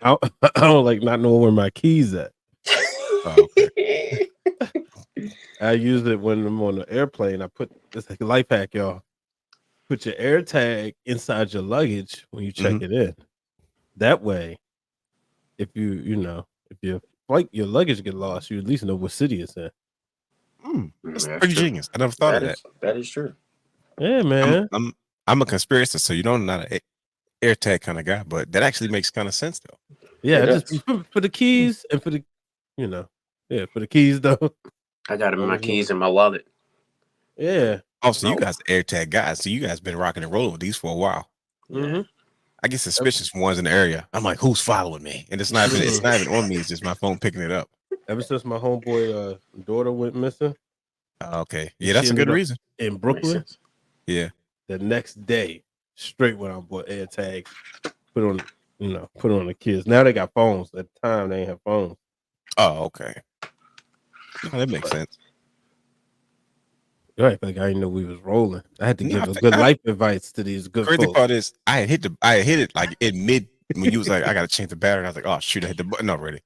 I don't like not knowing where my keys at. Oh, okay. I use it when I'm on the airplane. I put this like a life hack, y'all. Put your air tag inside your luggage when you check it in. That way, if if your luggage get lost, you at least know what city it's in. That's pretty genius. I never thought of that. That is true. Yeah, man. I'm a conspiracy, so you know I'm not an air tag kind of guy, but that actually makes kind of sense though. Yeah, just for the keys and for the, for the keys though. I got my keys in my wallet. Yeah. Oh, so you guys are air tag guys. So you guys been rocking and rolling with these for a while. Mm-hmm. I get suspicious ones in the area. I'm like, who's following me? And it's not even on me. It's just my phone picking it up. Ever since my homeboy daughter went missing. Okay. Yeah, that's a good reason. In Brooklyn. Yeah. The next day, straight when I bought air tags, put on the kids. Now they got phones. At the time they ain't have phones. Oh, okay. Oh, that makes sense. Right, like I didn't know we was rolling. I had to give a good life advice to these good crazy folks. Part is I had hit it like in mid when you was like, I gotta change the battery. And I was like, oh shoot, I hit the button already.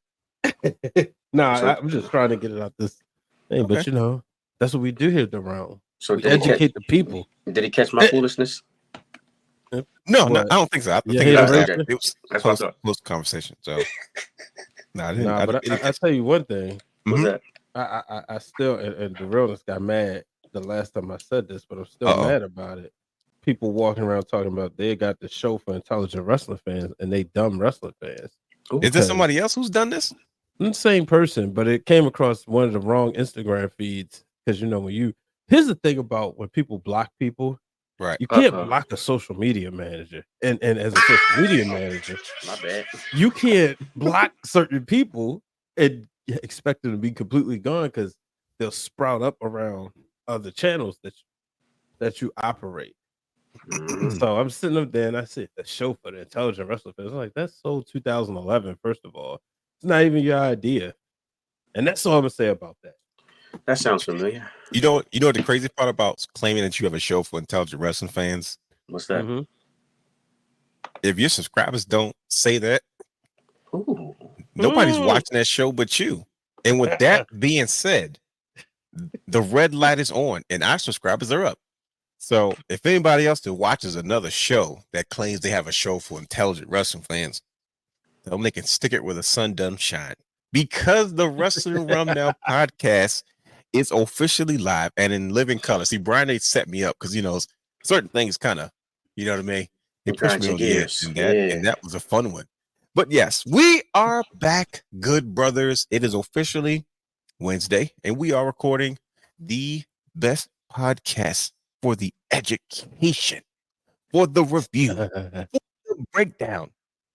I'm just trying to get it out this thing, Okay. but that's what we do here at the Realm. So we educate the people. Did he catch my foolishness? No, I don't think so. I think it was close conversation. So I tell you one thing. What's that? I still and the realness got mad the last time I said this, but I'm still mad about it. People walking around talking about they got the show for intelligent wrestling fans and they dumb wrestling fans. Is there somebody else who's done this? The same person, but it came across one of the wrong Instagram feeds because here's the thing about when people block people, right? You can't block a social media manager, and as a social media manager, my bad, you can't block certain people and expect them to be completely gone because they'll sprout up around other channels that you operate. So I'm sitting up there and I see the show for the intelligent wrestling fans. I'm like, that's so 2011. First of all, it's not even your idea, and that's all I'm gonna say about that. That sounds familiar. You know the crazy part about claiming that you have a show for intelligent wrestling fans? What's that? Mm-hmm. If your subscribers don't say that, nobody's watching that show but you. And with that being said, the red light is on and our subscribers are up. So if anybody else that watches another show that claims they have a show for intelligent wrestling fans, tell them they can stick it where the sun doesn't shine. Because the Wrestling Rum Now podcast is officially live and in living color. See, Brian, they set me up because certain things kind of, you know what I mean? They pushed me on the edge, and that was a fun one. But yes, we are back, good brothers. It is officially Wednesday, and we are recording the best podcast for the education, for the review, for the breakdown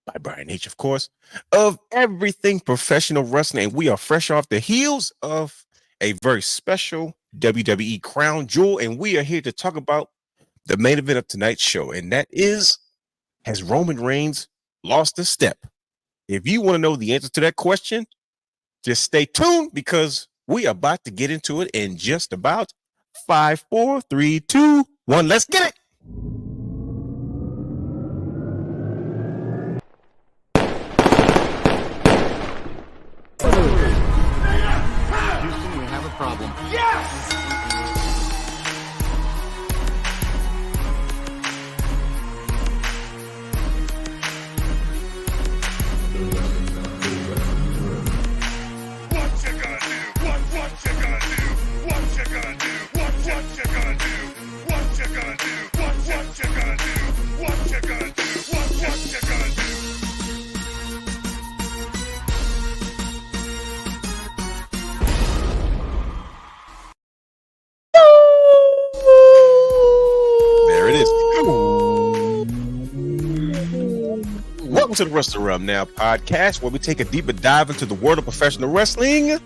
by Brian H, of course, of everything professional wrestling. And we are fresh off the heels of a very special WWE crown jewel, and we are here to talk about the main event of tonight's show, and that is, has Roman Reigns lost a step? If you want to know the answer to that question, just stay tuned because we are about to get into it in just about 5, 4, 3, 2, 1. Let's get it. Houston, we have a problem. Yes! Welcome to the Wrestling Rum Now podcast, where we take a deeper dive into the world of professional wrestling.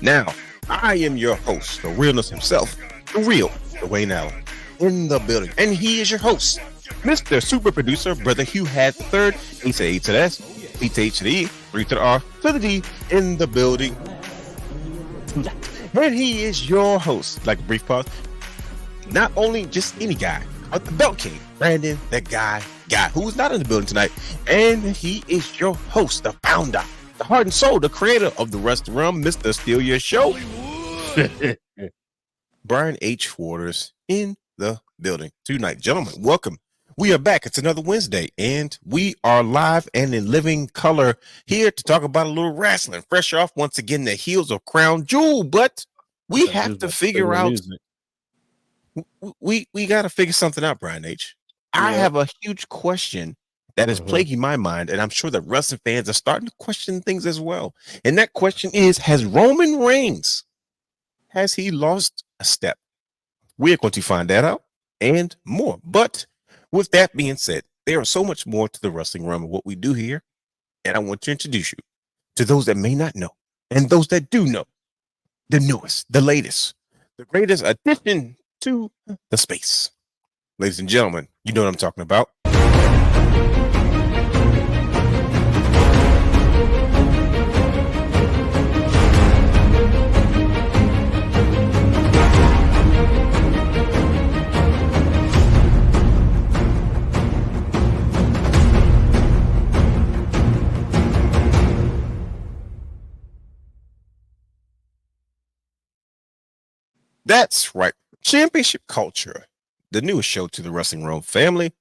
Now, I am your host, the realness himself, the real Dwayne Allen, in the building. And he is your host, Mr. Super Producer, Brother Hugh Had III, A to A to the S, B to H to the E, 3 to the R, to the D, in the building. And he is your host, like a brief pause, not only just any guy, but the Belt King, Brandon, that guy, guy who is not in the building tonight, and he is your host, the founder, the heart and soul, the creator of the Wrestling Realm, Mr. Steal Your Show, Brian H. Waters in the building tonight. Gentlemen, welcome. We are back. It's another Wednesday, and we are live and in living color here to talk about a little wrestling. Fresh off, once again, the heels of Crown Jewel, but we have to figure out. We got to figure something out, Brian H. I have a huge question that is plaguing my mind, and I'm sure that wrestling fans are starting to question things as well. And that question is: has Roman Reigns, has he lost a step? We're going to find that out and more. But with that being said, there is so much more to the wrestling realm of what we do here, and I want to introduce you to those that may not know and those that do know the newest, the latest, the greatest addition to the space. Ladies and gentlemen, you know what I'm talking about. That's right. Championship Culture, the newest show to the Wrestling Realm family,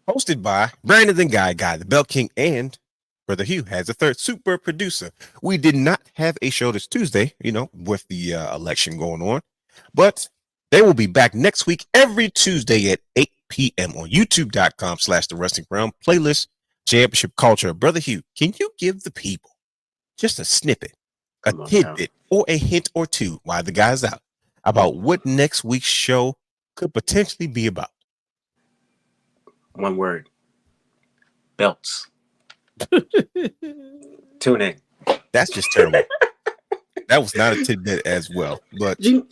hosted by Brandon the Guy, the Belt King, and Brother Hugh has a third super producer. We did not have a show this Tuesday, with the election going on, but they will be back next week every Tuesday at 8 p.m. on youtube.com/the Wrestling Realm playlist Championship Culture. Brother Hugh, can you give the people just a snippet, a tidbit, or a hint or two while the guy's out about what next week's show could potentially be about? One word. Belts. Tune in. That's just terrible. That was not a tidbit as well. But you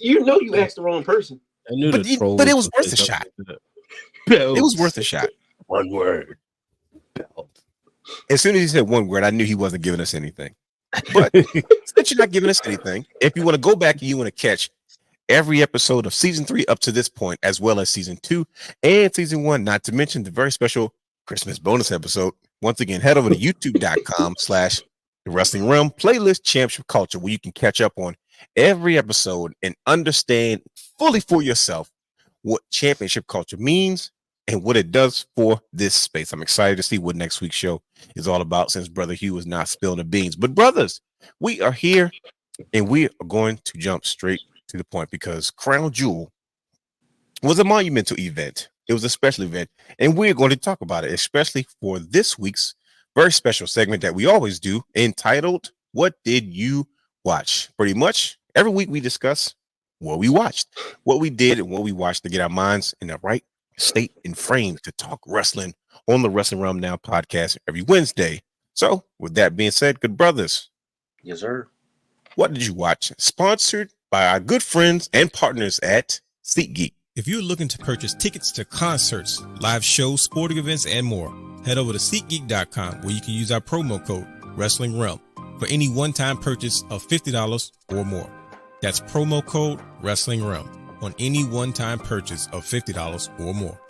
asked the wrong person. But it was worth a shot. It was worth a shot. One word. Belt. As soon as he said one word, I knew he wasn't giving us anything. But since you're not giving us anything, if you want to go back and you want to catch every episode of season 3 up to this point, as well as season 2 and season 1, not to mention the very special Christmas bonus episode, once again, head over to youtube.com/the Wrestling Realm playlist Championship Culture, where you can catch up on every episode and understand fully for yourself what championship culture means and what it does for this space. I'm excited to see what next week's show is all about, since Brother Hugh is not spilling the beans. But brothers, we are here and we are going to jump straight to the point, because Crown Jewel was a monumental event. It was a special event, and we're going to talk about it, especially for this week's very special segment that we always do, entitled What Did You Watch? Pretty much every week we discuss what we watched, what we did, and what we watched to get our minds in the right state and frame to talk wrestling on the Wrestling Realm Now podcast every Wednesday. So with that being said, good brothers. Yes, sir. What did you watch? Sponsored by our good friends and partners at SeatGeek. If you're looking to purchase tickets to concerts, live shows, sporting events, and more, head over to SeatGeek.com, where you can use our promo code Wrestling Realm for any one-time purchase of $50 or more. That's promo code Wrestling Realm on any one-time purchase of $50 or more.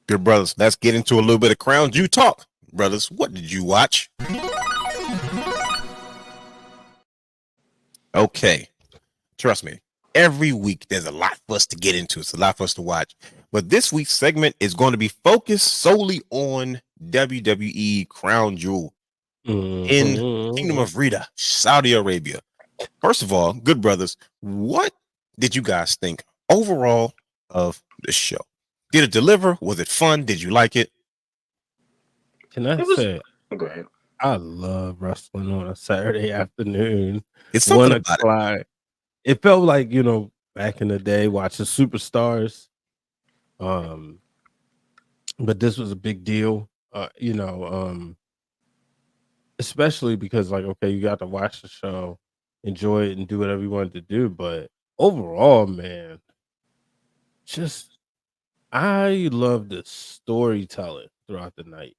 Good brothers, let's get into a little bit of Crown Jewel talk. Brothers, what did you watch? Okay, trust me, every week there's a lot for us to get into. It's a lot for us to watch. But this week's segment is going to be focused solely on WWE Crown Jewel in Kingdom of Riyadh, Saudi Arabia. First of all, good brothers, what did you guys think overall of the show? Did it deliver? Was it fun? Did you like it? Can I say, Go ahead. I love wrestling on a Saturday afternoon. It's something 1 about o'clock. It felt like, back in the day, watching superstars. But this was a big deal, especially because, you got to watch the show, enjoy it, and do whatever you wanted to do. But overall, man, I love the storytelling throughout the night.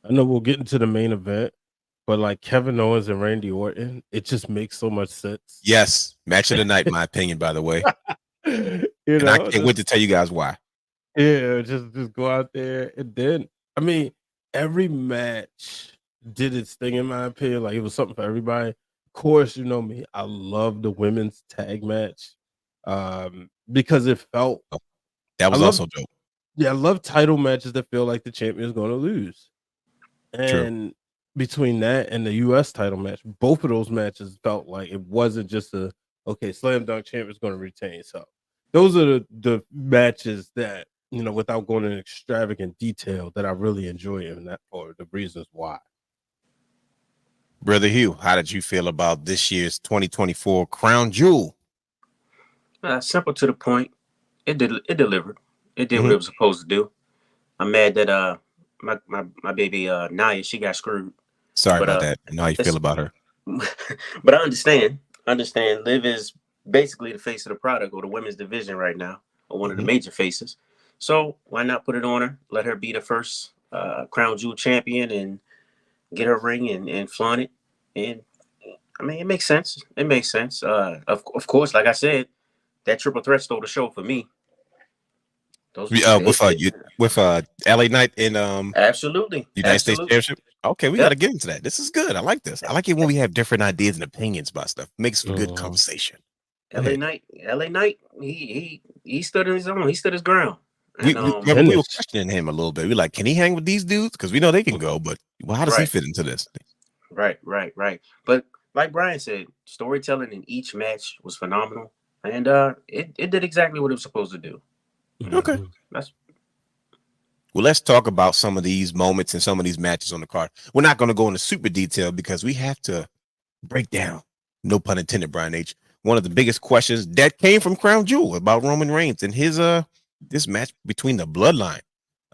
I know we'll get into the main event, but Kevin Owens and Randy Orton, it just makes so much sense. Yes, match of the night, my opinion, by the way. And I can't wait to tell you guys why. Yeah, just go out there, and then I mean, every match did its thing in my opinion. Like it was something for everybody. Of course, you know me, I love the women's tag match, because it felt. That I was love, also dope. yeah, I love title matches that feel like the champion is going to lose, True. and between that and the U.S. title match, both of those matches felt like it wasn't just a okay slam dunk champion is going to retain. So those are the matches that, you know, without going into extravagant detail, that I really enjoy, and that for the reasons why. Brother Hugh, how did you feel about this year's 2024 Crown Jewel? Simple to the point. It delivered. It did what Mhm. it was supposed to do. I'm mad that my baby Naya, she got screwed. Sorry But about that. I know how you feel about her. but I understand. Liv is basically the face of the product, or the women's division right now, or one of the major faces. So why not put it on her? Let her be the first Crown Jewel champion and get her ring and flaunt it. And I mean, it makes sense. It makes sense. Of course, like I said, that triple threat stole the show for me. Those With LA Knight and absolutely, United States Championship. Okay, we got to get into that. This is good. I like this. I like it when we have different ideas and opinions about stuff. Makes for good conversation. LA Knight, he stood in his own. He stood his ground. We, And, we were questioning him a little bit. We're like, can he hang with these dudes? Because we know they can go, but well, how does he fit into this? Right. But like Brian said, storytelling in each match was phenomenal, and it did exactly what it was supposed to do. Okay. Well, let's talk about some of these moments and some of these matches on the card. We're not going to go into super detail because we have to break down, no pun intended, Brian H., one of the biggest questions that came from Crown Jewel about Roman Reigns and his this match between the Bloodline.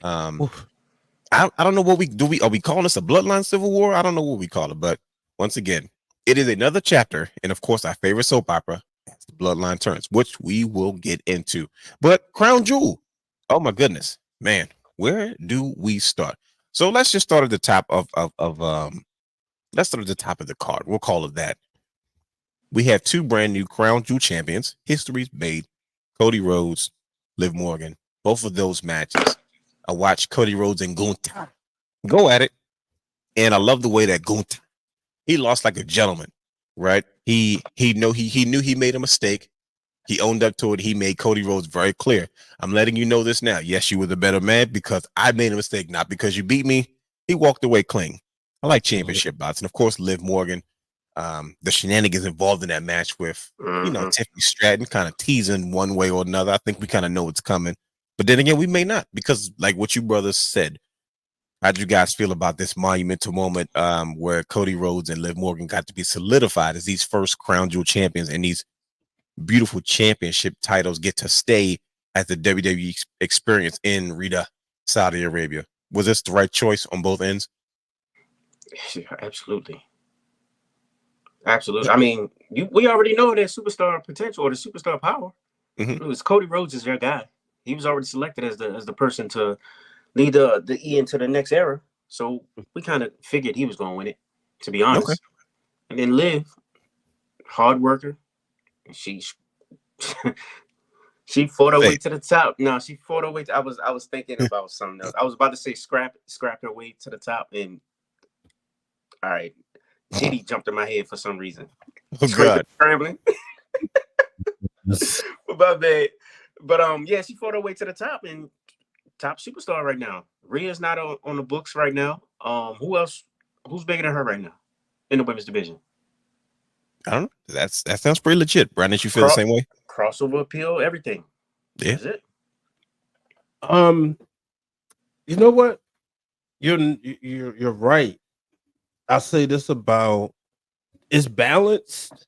I don't know what are we calling this a Bloodline Civil War? I don't know what we call it, but once again, it is another chapter, and of course, our favorite soap opera, as the Bloodline turns, which we will get into. But Crown Jewel, oh my goodness, man, where do we start? So let's just start at the top let's start at the top of the card. We'll call it that. We have two brand new Crown Jewel champions. History's made. Cody Rhodes, Liv Morgan. Both of those matches. I watched Cody Rhodes and Gunther go at it, and I love the way that Gunther, he lost like a gentleman, right? He knew he made a mistake. He owned up to it. He made Cody Rhodes very clear. I'm letting you know this now. Yes, you were the better man because I made a mistake, not because you beat me. He walked away clean. I like championship bouts, and of course, Liv Morgan. The shenanigans involved in that match with, Tiffany Stratton kind of teasing one way or another. I think we kind of know what's coming. But then again, we may not, because like what you brothers said, how do you guys feel about this monumental moment where Cody Rhodes and Liv Morgan got to be solidified as these first Crown Jewel champions, and these beautiful championship titles get to stay at the WWE experience in Riyadh, Saudi Arabia? Was this the right choice on both ends? Absolutely. I mean, we already know their superstar potential or the superstar power. It was Cody Rhodes is their guy. He was already selected as the person to lead the E into the next era. So we kind of figured he was going to win it, to be honest. Okay. And then Liv, hard worker, she fought her way to the top. No, she fought her way. I was thinking about something else. I was about to say scrap her way to the top, and all right, Diddy jumped in my head for some reason. Oh God, scrambling. My bad. But yeah, she fought her way to the top and top superstar right now. Rhea's not on the books right now. Who else? Who's bigger than her right now in the women's division? I don't know. That sounds pretty legit. Brandon, you feel the same way? Crossover appeal, everything. Yeah. Is it? You know what? You're right. I'll say this about it's balanced,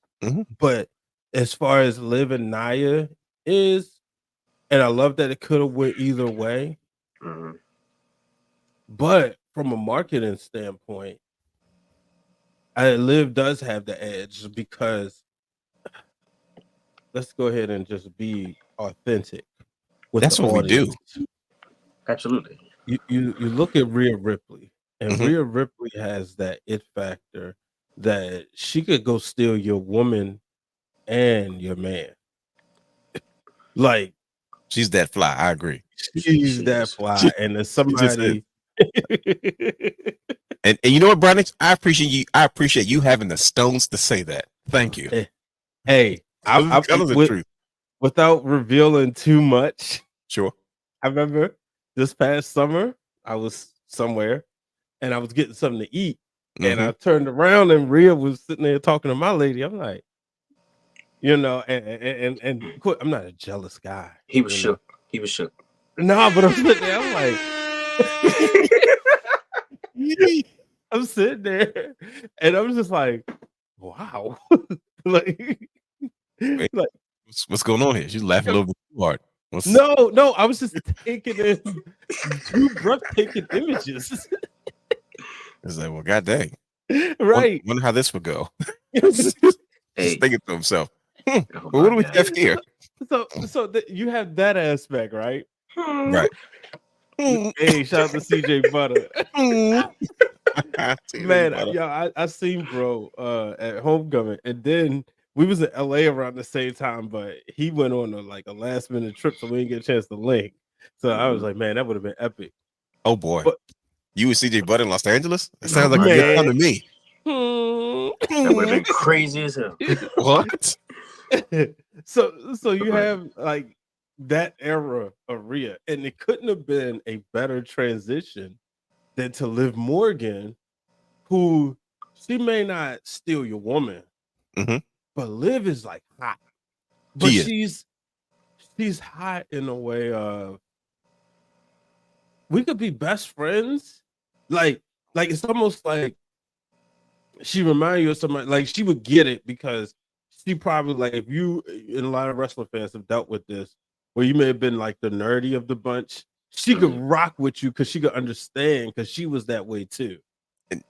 but as far as Liv and Nia is, and I love that it could have went either way. But from a marketing standpoint, Liv does have the edge because let's go ahead and just be authentic. That's what audience. We do. Absolutely. You look at Rhea Ripley, and Rhea Ripley has that it factor that she could go steal your woman and your man. Like she's that fly. I agree. She's that fly, and there's somebody. And you know what, Brownie? I appreciate you having the stones to say that. Thank you. Hey, truth. Without revealing too much, Sure. I remember this past summer I was somewhere and I was getting something to eat, and I turned around and Rhea was sitting there talking to my lady. I'm like, and I'm not a jealous guy. He was shook. He was shook. No, but I'm sitting there. I'm like, I'm sitting there, and I'm just like, wow, like what's going on here? She's laughing a little bit too hard. No, I was just taking in two breathtaking images. It's like, well, god dang, right? Wonder how this would go. Just thinking to himself, what do we have here? So you have that aspect, right? Right. Hey, shout out to CJ Butter. Man, I seen bro at homecoming, and then we was in LA around the same time, but he went on a last minute trip, so we didn't get a chance to link. So I was like, man, that would have been epic. Oh boy, but, you and CJ Butter in Los Angeles? That sounds like a good time to me. That would have been crazy as hell. What? So you have like that era of Rhea, and it couldn't have been a better transition than to Liv Morgan, who she may not steal your woman, but Liv is like hot. But she's hot in a way of we could be best friends. Like it's almost like she reminds you of somebody, like she would get it because she probably, like, if you, and a lot of wrestling fans have dealt with this, where you may have been like the nerdy of the bunch, she could rock with you because she could understand, because she was that way too.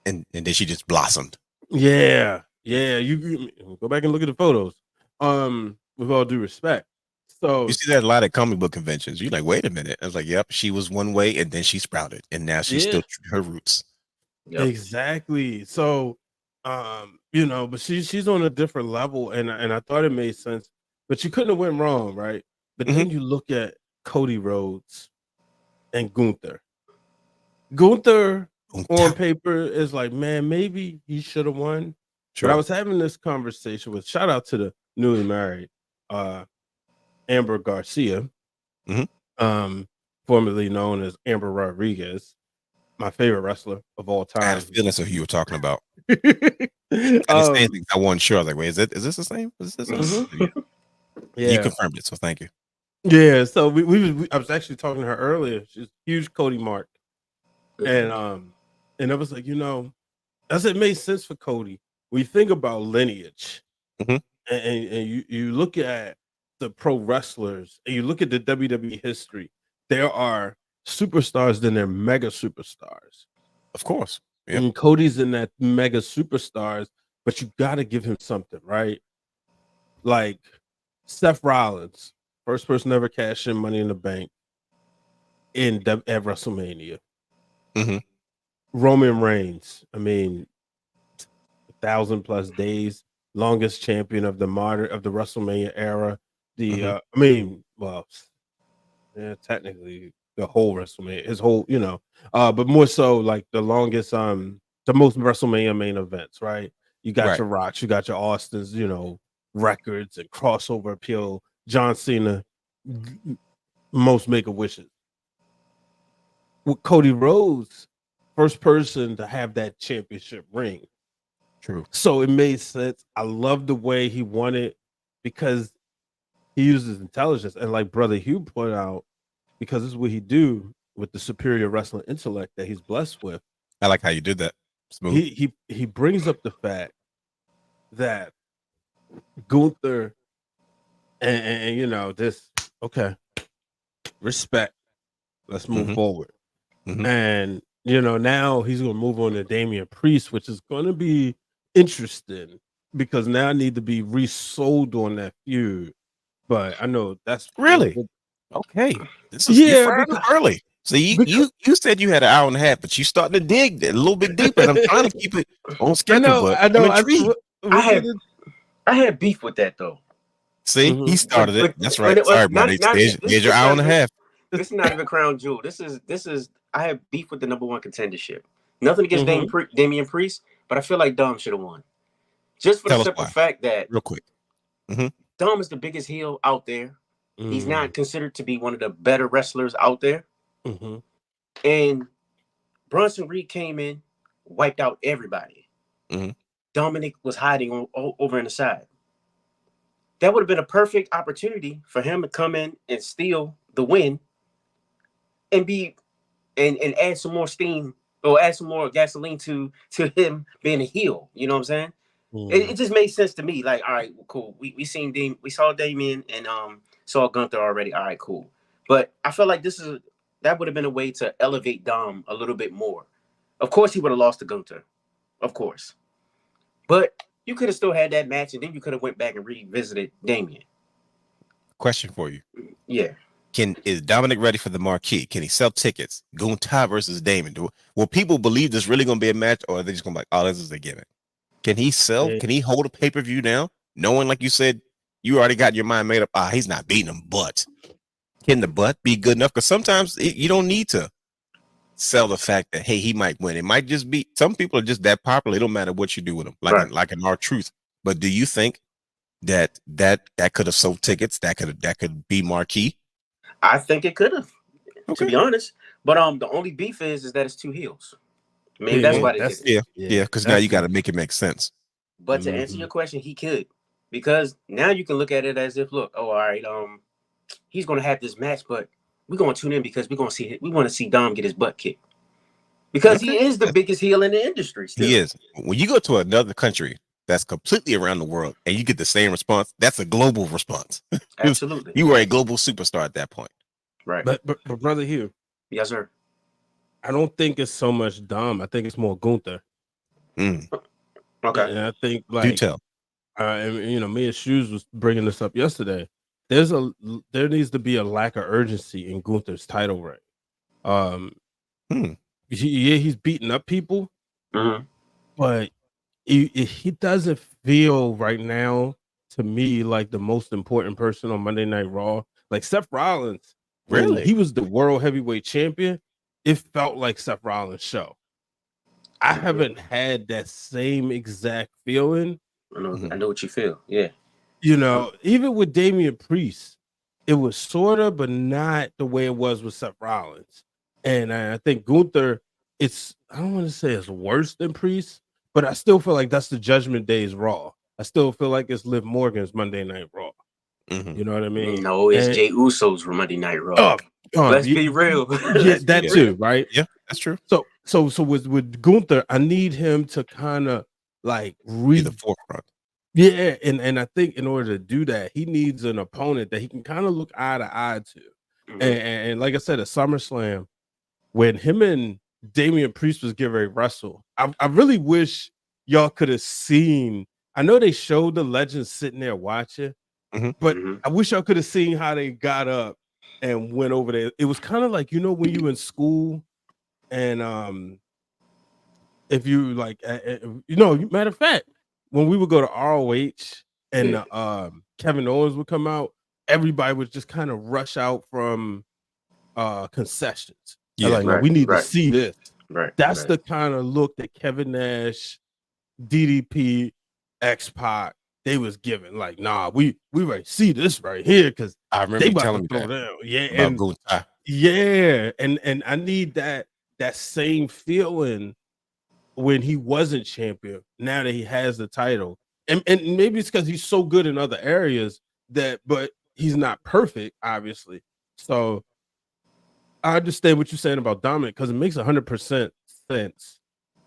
And then she just blossomed. Yeah. You go back and look at the photos. With all due respect. So you see that a lot at comic book conventions. You're like, wait a minute. I was like, yep, she was one way and then she sprouted, and now she's still her roots. Yep. Exactly. So but she's on a different level, and I thought it made sense, but you couldn't have went wrong, right? But then you look at Cody Rhodes and Gunther. Gunther on paper is like, man, maybe he should have won. Sure. But I was having this conversation with, shout out to the newly married Amber Garcia, formerly known as Amber Rodriguez, my favorite wrestler of all time. I had a feeling that's who you were talking about. I wasn't sure. I was like, wait, is this the same? Is this Yeah. You confirmed it, so thank you. Yeah, so I was actually talking to her earlier. She's a huge Cody mark. And I was like, as it made sense for Cody, when you think about lineage, and you look at the pro wrestlers, and you look at the WWE history, there are superstars, then they're mega superstars. Of course. Yep. And Cody's in that mega superstars, but you got to give him something, right? Like Seth Rollins, first person ever cash in Money in the Bank at WrestleMania. Roman Reigns, 1,000+ days, longest champion of the WrestleMania era. Technically the whole WrestleMania, his whole, but more so like the longest, the most WrestleMania main events, right? You got your Rocks, you got your Austins, records and crossover appeal. John Cena, most Make-A-Wishes. With Cody Rhodes, first person to have that championship ring. True. So it made sense. I love the way he won it because he uses intelligence, and like Brother Hugh pointed out, because this is what he do with the superior wrestling intellect that he's blessed with. I like how you did that. Smooth. He brings up the fact that Gunther and this, okay, respect. Let's move forward. And now he's gonna move on to Damian Priest, which is gonna be interesting because now I need to be resold on that feud. But I know that's really okay. This is early. So you said you had an hour and a half, but you starting to dig a little bit deeper. And I'm trying to keep it on schedule. I know. I had beef with that though. See, he started it. That's right. Sorry, buddy. Here's your hour and a half. This is not even crown jewel. This is. I have beef with the #1 contendership. Nothing against Damian Priest, but I feel like Dom should have won. Just for the simple fact that, real quick, Dom is the biggest heel out there. He's Mm-hmm. not considered to be one of the better wrestlers out there. Mm-hmm. And Bronson Reed came in, wiped out everybody. Mhm. Dominic was hiding over in the side. That would have been a perfect opportunity for him to come in and steal the win and add some more steam or add some more gasoline to him being a heel. You know what I'm saying? It just made sense to me. Like, all right, well, cool. We saw Damien and saw Gunther already. All right, cool. But I feel like that would have been a way to elevate Dom a little bit more. Of course, he would have lost to Gunther, of course. But you could have still had that match, and then you could have went back and revisited Damien. Question for you. Yeah. Is Dominic ready for the marquee? Can he sell tickets? Gunther versus Damon. Will people believe this really going to be a match, or are they just going to be like, oh, this is a gimmick? Can he sell? Yeah. Can he hold a pay-per-view now? Knowing, like you said, you already got your mind made up. He's not beating him, but can the butt be good enough? Because sometimes you don't need to sell the fact that, hey, he might win. It might just be, some people are just that popular. It don't matter what you do with them, like in R-Truth. But do you think that could have sold tickets? That could be marquee? I think it could have, to be honest. But the only beef is that it's two heels. Maybe that's why they did it. Yeah, because now you got to make it make sense. But to answer your question, he could. Because now you can look at it as if, look, all right, he's going to have this match, but we're going to tune in because we want to see Dom get his butt kicked. Because he is the biggest heel in the industry still. He is. When you go to another country that's completely around the world and you get the same response, that's a global response. Absolutely. You were a global superstar at that point. Right. But Brother Hugh. Yes, sir. I don't think it's so much Dom. I think it's more Gunther. Okay. And I think, like, do tell. And me and Shoes was bringing this up yesterday. There needs to be a lack of urgency in Gunther's title reign. He's beating up people, but he doesn't feel right now to me like the most important person on Monday Night Raw. Like Seth Rollins, when he was the world heavyweight champion, it felt like Seth Rollins' show. I haven't had that same exact feeling. I know what you feel. Yeah. Even with Damian Priest, it was sort of, but not the way it was with Seth Rollins. And I think Gunther, I don't want to say it's worse than Priest, but I still feel like that's the Judgment Day's Raw. I still feel like it's Liv Morgan's Monday Night Raw. You know what I mean? No, it's Jey Uso's for Monday Night Raw. Let's be real. That too, right? Yeah, that's true. So with Gunther, I need him to kind of like be the forefront. Yeah, and I think in order to do that, he needs an opponent that he can kind of look eye to eye to. And like I said, at SummerSlam, when him and Damian Priest was getting ready to wrestle, I really wish y'all could have seen. I know they showed the legends sitting there watching, but I wish y'all could have seen how they got up and went over there. It was kind of like, when you in school and if you like, matter of fact, when we would go to ROH and Kevin Owens would come out, everybody would just kind of rush out from concessions. We need to see this. That's the kind of look that Kevin Nash, DDP, X-Pac, they was giving. Like, nah, we ready to see this right here because I remember they telling me throw that. And I need that same feeling when he wasn't champion, now that he has the title. And maybe it's because he's so good in other areas but he's not perfect, obviously. So I understand what you're saying about Dominic because it makes 100% sense.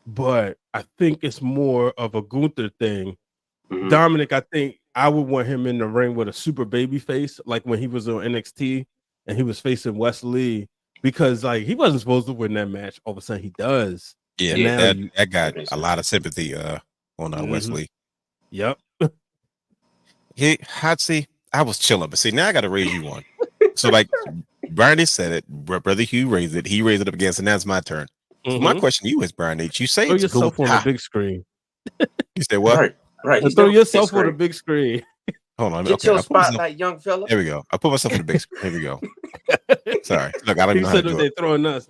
But I think it's more of a Gunther thing. Dominic, I think I would want him in the ring with a super baby face, like when he was on NXT and he was facing Wes Lee, because like he wasn't supposed to win that match. All of a sudden he does. Yeah, that got a lot of sympathy on Wes Lee. Yep. I was chilling, but see, now I got to raise you one. So like Barney said it, Brother Hugh raised it. He raised it up again, so now it's my turn. So my question to you is, Brian H., you say throw it's yourself on the big screen. You say what? Right. Throw yourself on the big screen. Hold on. Get your spotlight, young fella. There we go. I put myself on the big screen. Here we go. Sorry. Look, I don't He even know how said to that do they it. throwing us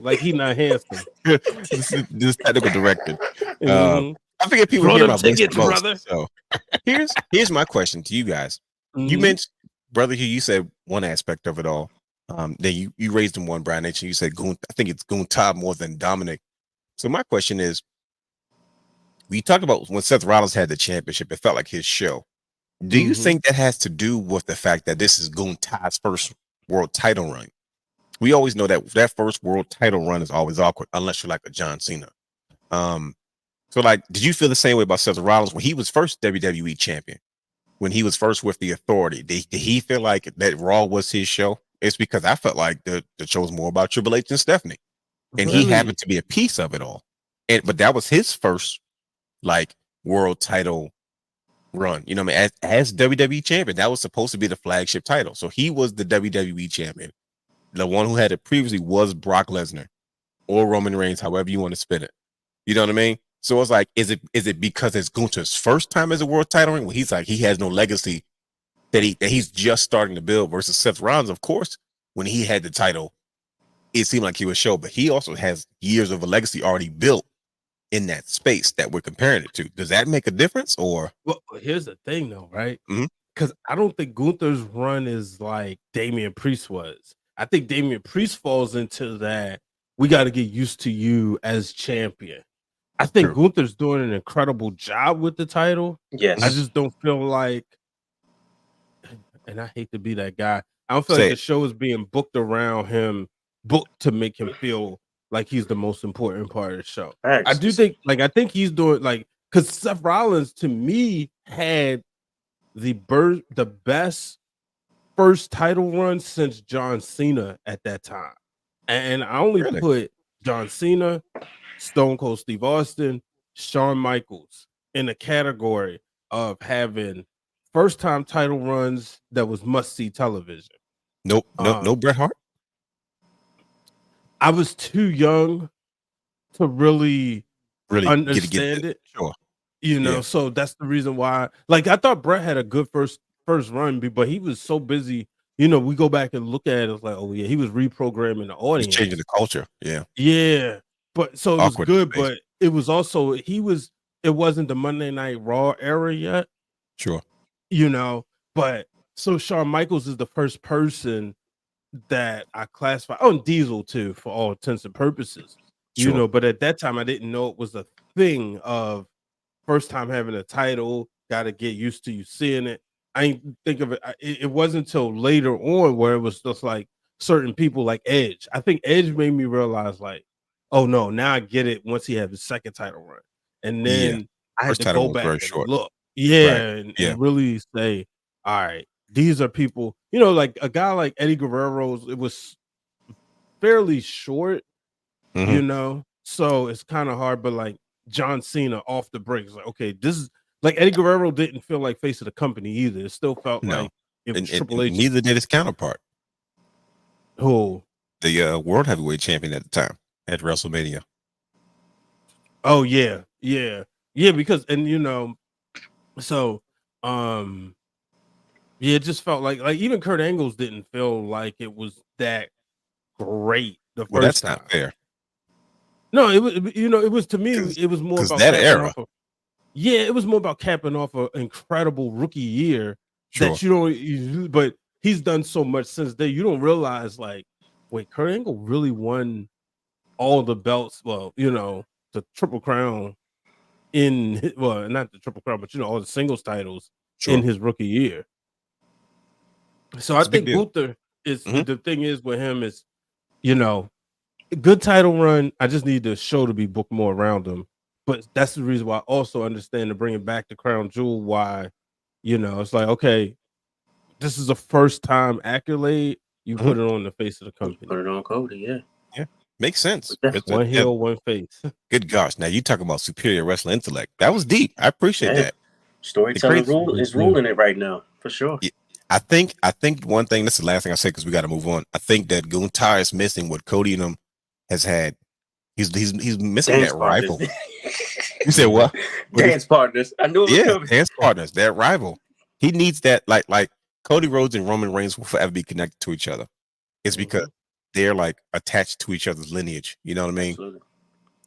like he not handsome. This technical director. Mhm. I figure people Throw hear them about this the tickets, most. brother. So here's my question to you guys. You Mhm. mentioned, brother, here you said one aspect of it all. Then you raised him one, Brian H. And you said I think it's Gunther more than Dominic. So my question is, we talked about when Seth Rollins had the championship, it felt like his show. Do you Mhm. think that has to do with the fact that this is Gunther's first world title run? We always know that first world title run is always awkward unless you're like a John Cena. So like, did you feel the same way about Seth Rollins when he was first WWE champion? When he was first with the Authority, did he feel like that Raw was his show? It's because I felt like the show was more about Triple H and Stephanie, and he Really? happened to be a piece of it all. But that was his first like world title run. You know what I mean? As WWE champion, that was supposed to be the flagship title. So he was the WWE champion. The one who had it previously was Brock Lesnar or Roman Reigns, however you want to spin it. You know what I mean? So it's like, is it because it's Gunther's first time as a world title ring? When he's like, he has no legacy that he's just starting to build, versus Seth Rollins, of course, when he had the title, it seemed like he was show, but he also has years of a legacy already built in that space that we're comparing it to. Does that make a difference? Or Well, here's the thing though, right? Mhm. Because I don't think Gunther's run is like Damian Priest was. I think Damian Priest falls into that. We got to get used to you as champion. I think True. Gunther's doing an incredible job with the title. Yes. I just don't feel like, and I hate to be that guy, I don't feel Say like the it. show is being booked around him, booked to make him feel like he's the most important part of the show. I do think, I think he's doing because Seth Rollins to me had the best first title run since John Cena at that time, and I only Really? put John Cena, Stone Cold Steve Austin, Shawn Michaels in the category of having first time title runs that was must see television. No Bret Hart. I was too young to really Really understand it, Sure. so that's the reason why. Like, I thought Bret had a good first run, but he was so busy. We go back and look at it, it's like, oh yeah, he was reprogramming the He's audience, changing the culture. Yeah. yeah. But so it was Awkward good, space. but it was also it wasn't the Monday Night Raw era yet, Sure. But so Shawn Michaels is the first person that I classify. Oh, and Diesel too, for all intents and purposes. Sure. But at that time I didn't know it was a thing of first time having a title, got to get used to you seeing it. I didn't think of it. It wasn't until later on where it was just like certain people like Edge. I think Edge made me realize like, oh no, now I get it once he had his second title run. And then I had First to title go was back very and short. look. Right. And really say, all right, these are people, like a guy like Eddie Guerrero's, it was fairly short, Mhm. so it's kind of hard, but like John Cena off the break, like, okay, this is like Eddie Guerrero didn't feel like face of the company either. It still felt No. like it was And Triple H. neither did his counterpart, Who? the world heavyweight champion at the time at WrestleMania. Oh yeah, because so yeah, it just felt like even Kurt Angle's didn't feel like it was that great the Well, first that's time. not fair. No, it was to me, it was more about that capping era. off it was more about capping off an incredible rookie year Sure. that but he's done so much since then. You don't realize like, wait, Kurt Angle really won all the belts. Well, the Triple Crown not the Triple Crown, but all the singles titles in his rookie year. So I think Gunther is the thing is with him is, good title run. I just need the show to be booked more around him. But that's the reason why I also understand to bring it back to Crown Jewel. Why, it's like, okay, this is a first time accolade. You put it on the face of the company. Put it on Cody, Yeah. Makes sense. One heel, one face. Good gosh. Now you talk about superior wrestling intellect. That was deep. I appreciate that. Storytelling is ruling it right now, for sure. Yeah. I think one thing, that's the last thing I say because we got to move on. I think that Gunther is missing what Cody and him has had. He's missing Dance that partners. rival. You said what? Dance partners. I knew it was coming. Dance partners, that rival. He needs that, like Cody Rhodes and Roman Reigns will forever be connected to each other. is because they're like attached to each other's lineage. You know what I mean? Absolutely.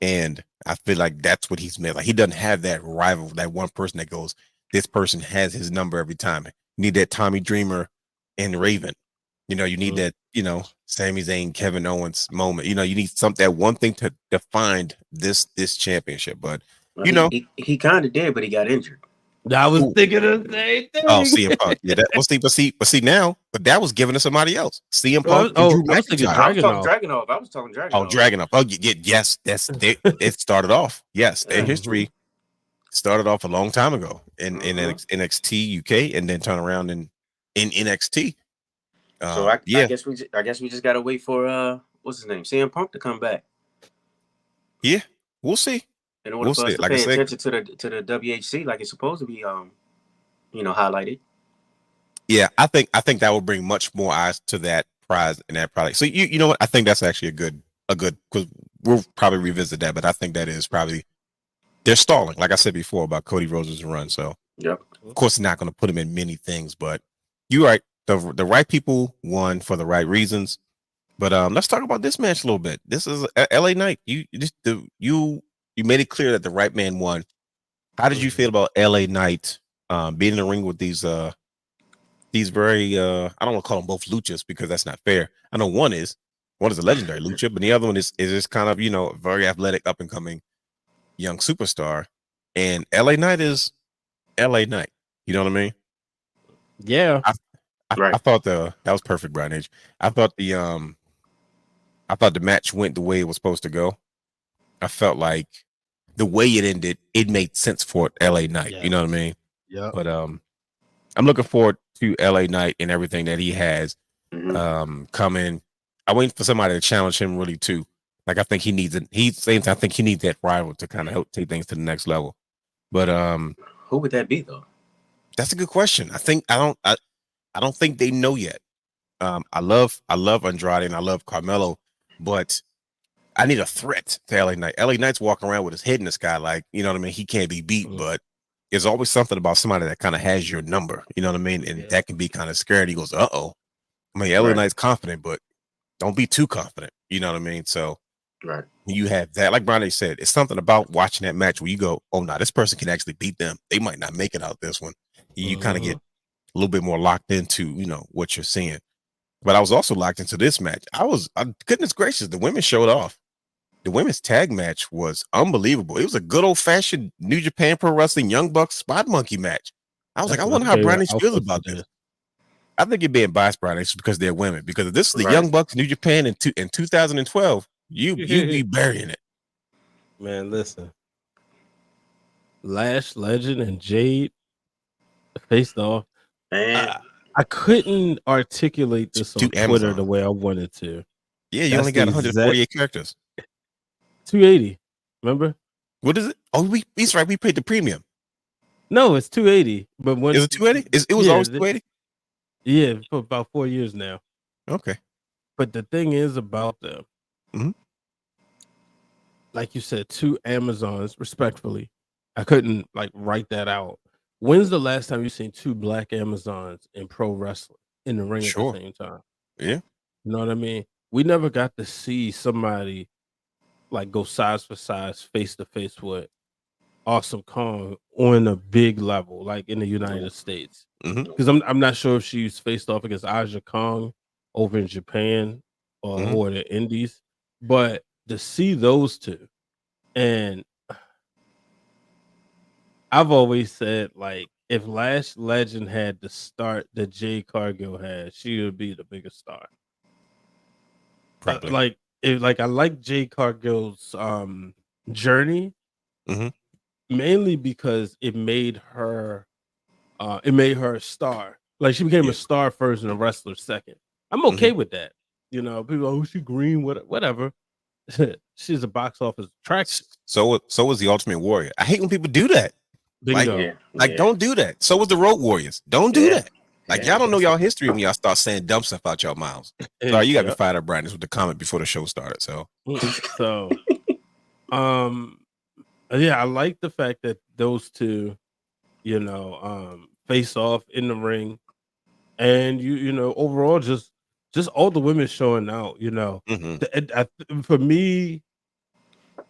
And I feel like that's what he's made. Like he doesn't have that rival, that one person that goes, this person has his number every time. You need that Tommy Dreamer and Raven. You know, you need that, you know, Sami Zayn, Kevin Owens moment. You know, you need that one thing to define this championship. But Well, you know, he kind of did, but he got injured. I was thinking of the same thing. oh, CM Punk. Yeah, that, but see now, but that was given to somebody else. CM Punk and Drew I was thinking McIntyre. I was talking Dragunov. Dragunov. I was talking Dragunov. Oh, Dragunov. Oh, yes, that's it started off. Yes, their history started off a long time ago in NXT UK, and then turn around in NXT. So I guess we just gotta wait for what's his name, CM Punk to come back. Yeah, we'll see. In order for us to like pay attention to the WHC like it's supposed to be, highlighted. Yeah, I think that will bring much more eyes to that prize and that product. So you know what? I think that's actually a good because we'll probably revisit that, but I think that is probably they're stalling, like I said before about Cody Rhodes' run. So yep. Of course, not going to put him in many things, but you're right. The right people won for the right reasons. But let's talk about this match a little bit. This is LA Knight. You made it clear that the right man won. How did you feel about LA Knight being in the ring with these very I don't want to call them both luchas because that's not fair. I know one is a legendary lucha, but the other one is this kind of, very athletic, up and coming young superstar. And LA Knight is LA Knight. You know what I mean? Yeah. I thought that was perfect, Brian H. I thought the match went the way it was supposed to go. I felt like the way it ended, it made sense for LA Knight. Yeah. You know what I mean? Yeah. But I'm looking forward to LA Knight and everything that he has coming. I'm waiting for somebody to challenge him really too. Like I think he needs it. I think he needs that rival to kind of help take things to the next level. But who would that be though? That's a good question. I don't think they know yet. I love Andrade and I love Carmelo, but I need a threat to LA Knight. LA Knight's walking around with his head in the sky, like, you know what I mean? He can't be beat, but there's always something about somebody that kind of has your number, you know what I mean? And that can be kind of scary. He goes, uh-oh. I mean, LA Knight's confident, but don't be too confident, you know what I mean? So when you have that, like Brian said, it's something about watching that match where you go, oh, no, this person can actually beat them. They might not make it out this one. You kind of get a little bit more locked into, what you're seeing. But I was also locked into this match. Goodness gracious, the women showed off. The women's tag match was unbelievable. It was a good old-fashioned New Japan Pro Wrestling Young Bucks Spot Monkey match. I was I wonder how Brian H feels about this. I think you're being biased, Brian H, because they're women. Because if this is the Young Bucks New Japan in 2012, you be burying it. Man, listen. Lash, Legend, and Jade faced off. Man. I couldn't articulate this on Twitter Amazon. The way I wanted to. Yeah, you only got 148 characters. 280. Remember? What is it? Oh, he's right. We paid the premium. No, it's 280. But when is it 280? It was always 280? Yeah, for about 4 years now. Okay. But the thing is about them, like you said, 2 Amazons, respectfully. I couldn't write that out. When's the last time you seen 2 black Amazons in pro wrestling in the ring at the same time? Yeah. You know what I mean? We never got to see somebody go size for size, face to face with Awesome Kong on a big level, like in the United States. Because I'm not sure if she's faced off against Aja Kong over in Japan or the Indies, but to see those 2, and I've always said if Lash Legend had the start that Jade Cargill had, she would be the biggest star. Probably. I like Jade Cargill's journey, mainly because it made her a star. Like she became a star first and a wrestler second. I'm okay with that. People, oh, she green, whatever. She's a box office attraction. So was the Ultimate Warrior. I hate when people do that. Bingo. Don't do that. So was the Road Warriors. Don't do that. Y'all don't know y'all history when y'all start saying dumb stuff out your mouths. Sorry, you got to be fired up, Brian. This was the comment before the show started. So, I like the fact that those 2, face off in the ring, and overall just just all the women showing out. You know, for me,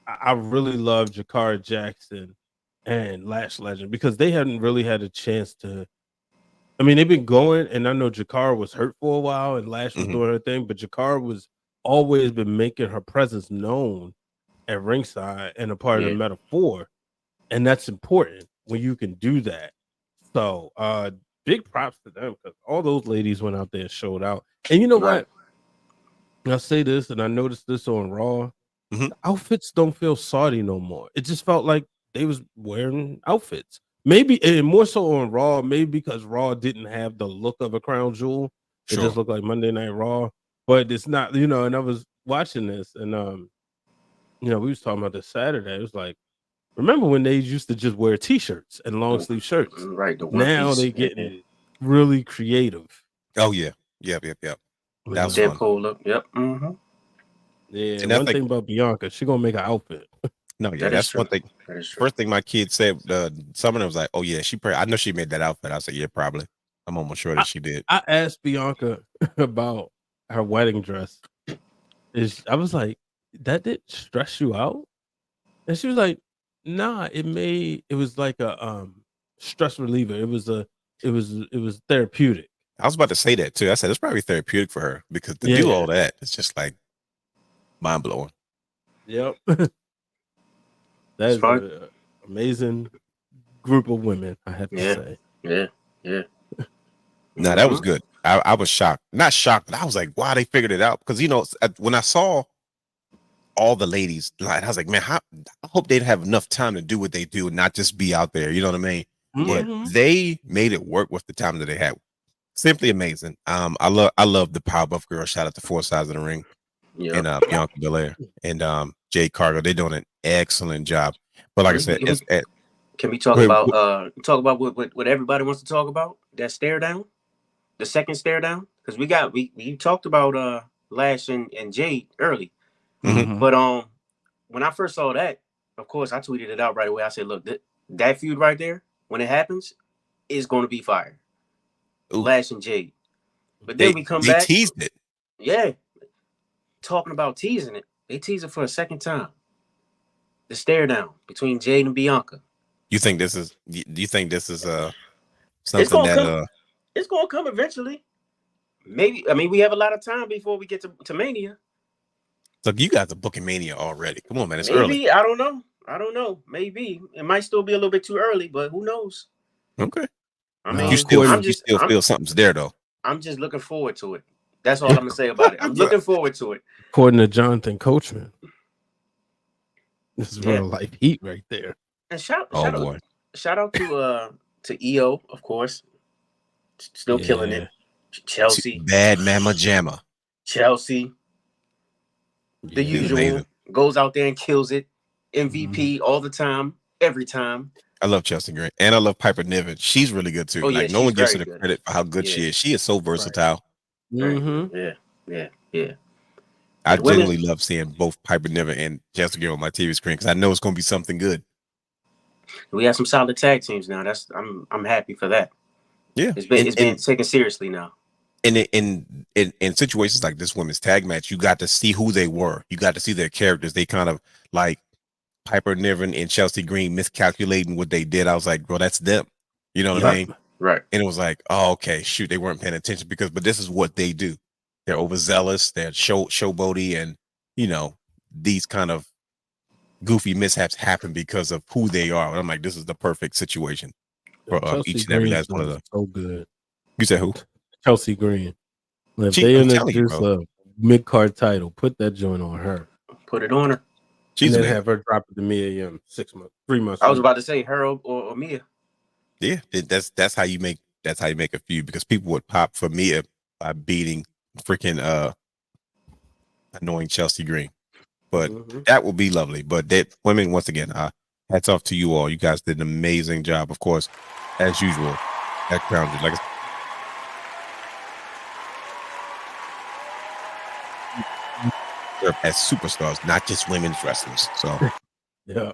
I really love Jakara Jackson and Lash Legend because they hadn't really had a chance to. I mean, they've been going, and I know Jakara was hurt for a while, and Lash was doing her thing, but Jakara was always been making her presence known at ringside and a part of the metaphor, and that's important when you can do that. So, big props to them because all those ladies went out there and showed out. And you know what? I'll say this, and I noticed this on Raw. The outfits don't feel Saudi no more. It just felt like they was wearing outfits. Maybe, and more so on Raw, maybe because Raw didn't have the look of a crown jewel. It just looked like Monday Night Raw. But it's not, you know, and I was watching this, and you know, we was talking about this Saturday. It was like, remember when they used to just wear t-shirts and long sleeve shirts? Right. Now they getting really creative. Oh yeah. Yep. That was Dead fun. cool look. Yep. Yeah. And One thing about Bianca, she gonna make an outfit. No, yeah, that's one thing. That is true. First thing my kid said, some of them was like, "Oh yeah, I know she made that outfit." I said, "Yeah, probably." I'm almost sure that she did. I asked Bianca about her wedding dress. I was like, "That didn't stress you out?" And she was like, "Nah, it was like a stress reliever. It was therapeutic." I was about to say that too. I said it's probably therapeutic for her because to do all that, it's just like mind blowing. Yep. That is an amazing group of women, I have to say. Yeah. No, that was good. I was shocked. Not shocked, but I was like, wow, they figured it out. Because, you know, when I saw all the ladies, I was like, man, I hope they'd have enough time to do what they do and not just be out there. You know what I mean? But they made it work with the time that they had. Simply amazing. I love the Powerbuff Girl. Shout out to Four Sides of the Ring. And Bianca Belair and Jade Cargill. They're doing an excellent job. But like I said, can we talk about what everybody wants to talk about? That stare down, the second stare down, because we talked about Lash and Jade early. But when I first saw that, of course, I tweeted it out right away. I said, look, that feud right there, when it happens, is going to be fire. Lash and Jade. But then we come back. They teased it. Yeah. Talking about teasing it. They tease it for a second time. The stare down between Jade and Bianca. Do you think this is something it's gonna come eventually. Maybe. I mean, we have a lot of time before we get to Mania. So you guys are booking Mania already. Come on, man. It's maybe, early. I don't know. Maybe. It might still be a little bit too early, but who knows? Okay. I mean, you still feel something's there though. I'm just looking forward to it. That's all I'm gonna say about it. I'm looking forward to it. According to Jonathan Coachman. This is real life heat right there. And shout out to EO, of course. Still killing it. Chelsea. Bad Mama Jamma. Chelsea. The usual. Amazing. Goes out there and kills it. MVP all the time. Every time. I love Chelsea Green. And I love Piper Niven. She's really good too. No one gives her the credit for how good she is. She is so versatile. Right. Yeah. I genuinely love seeing both Piper Niven and Chelsea Green on my TV screen because I know it's going to be something good. We have some solid tag teams now. I'm happy for that. Yeah, it's being taken seriously now. And in situations like this women's tag match, you got to see who they were. You got to see their characters. They kind of like Piper Niven and Chelsea Green miscalculating what they did. I was like, bro, that's them. You know what I mean? Right. And it was like, oh, okay, shoot, they weren't paying attention but this is what they do. They're overzealous, they're showboaty, and you know, these kind of goofy mishaps happen because of who they are. And I'm like, this is the perfect situation for each and every last one of them. So good. You said who? Chelsea Green. If they introduce a mid-card title, put that joint on her. Put it on her. She's gonna have her drop it to Mia Yim 3 months. I was about to say her or Mia. Yeah, that's how you make a feud because people would pop for Mia by beating freaking annoying Chelsea Green. But that would be lovely. But that women, once again, hats off to you all. You guys did an amazing job, of course, as usual. At Crown Jewel. Like as superstars, not just women's wrestlers. So yeah.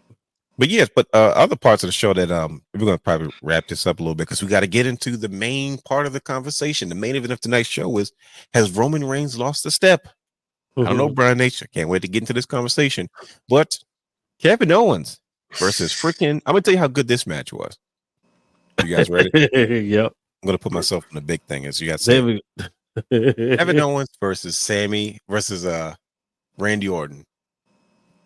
But yes, but other parts of the show that we're gonna probably wrap this up a little bit because we got to get into the main part of the conversation. The main event of tonight's show is, has Roman Reigns lost a step? I don't know, Brian H. I can't wait to get into this conversation. But Kevin Owens versus freaking, I'm gonna tell you how good this match was. You guys ready? Yep. I'm gonna put myself in the big thing as you guys There say. we Kevin Owens versus Sami versus Randy Orton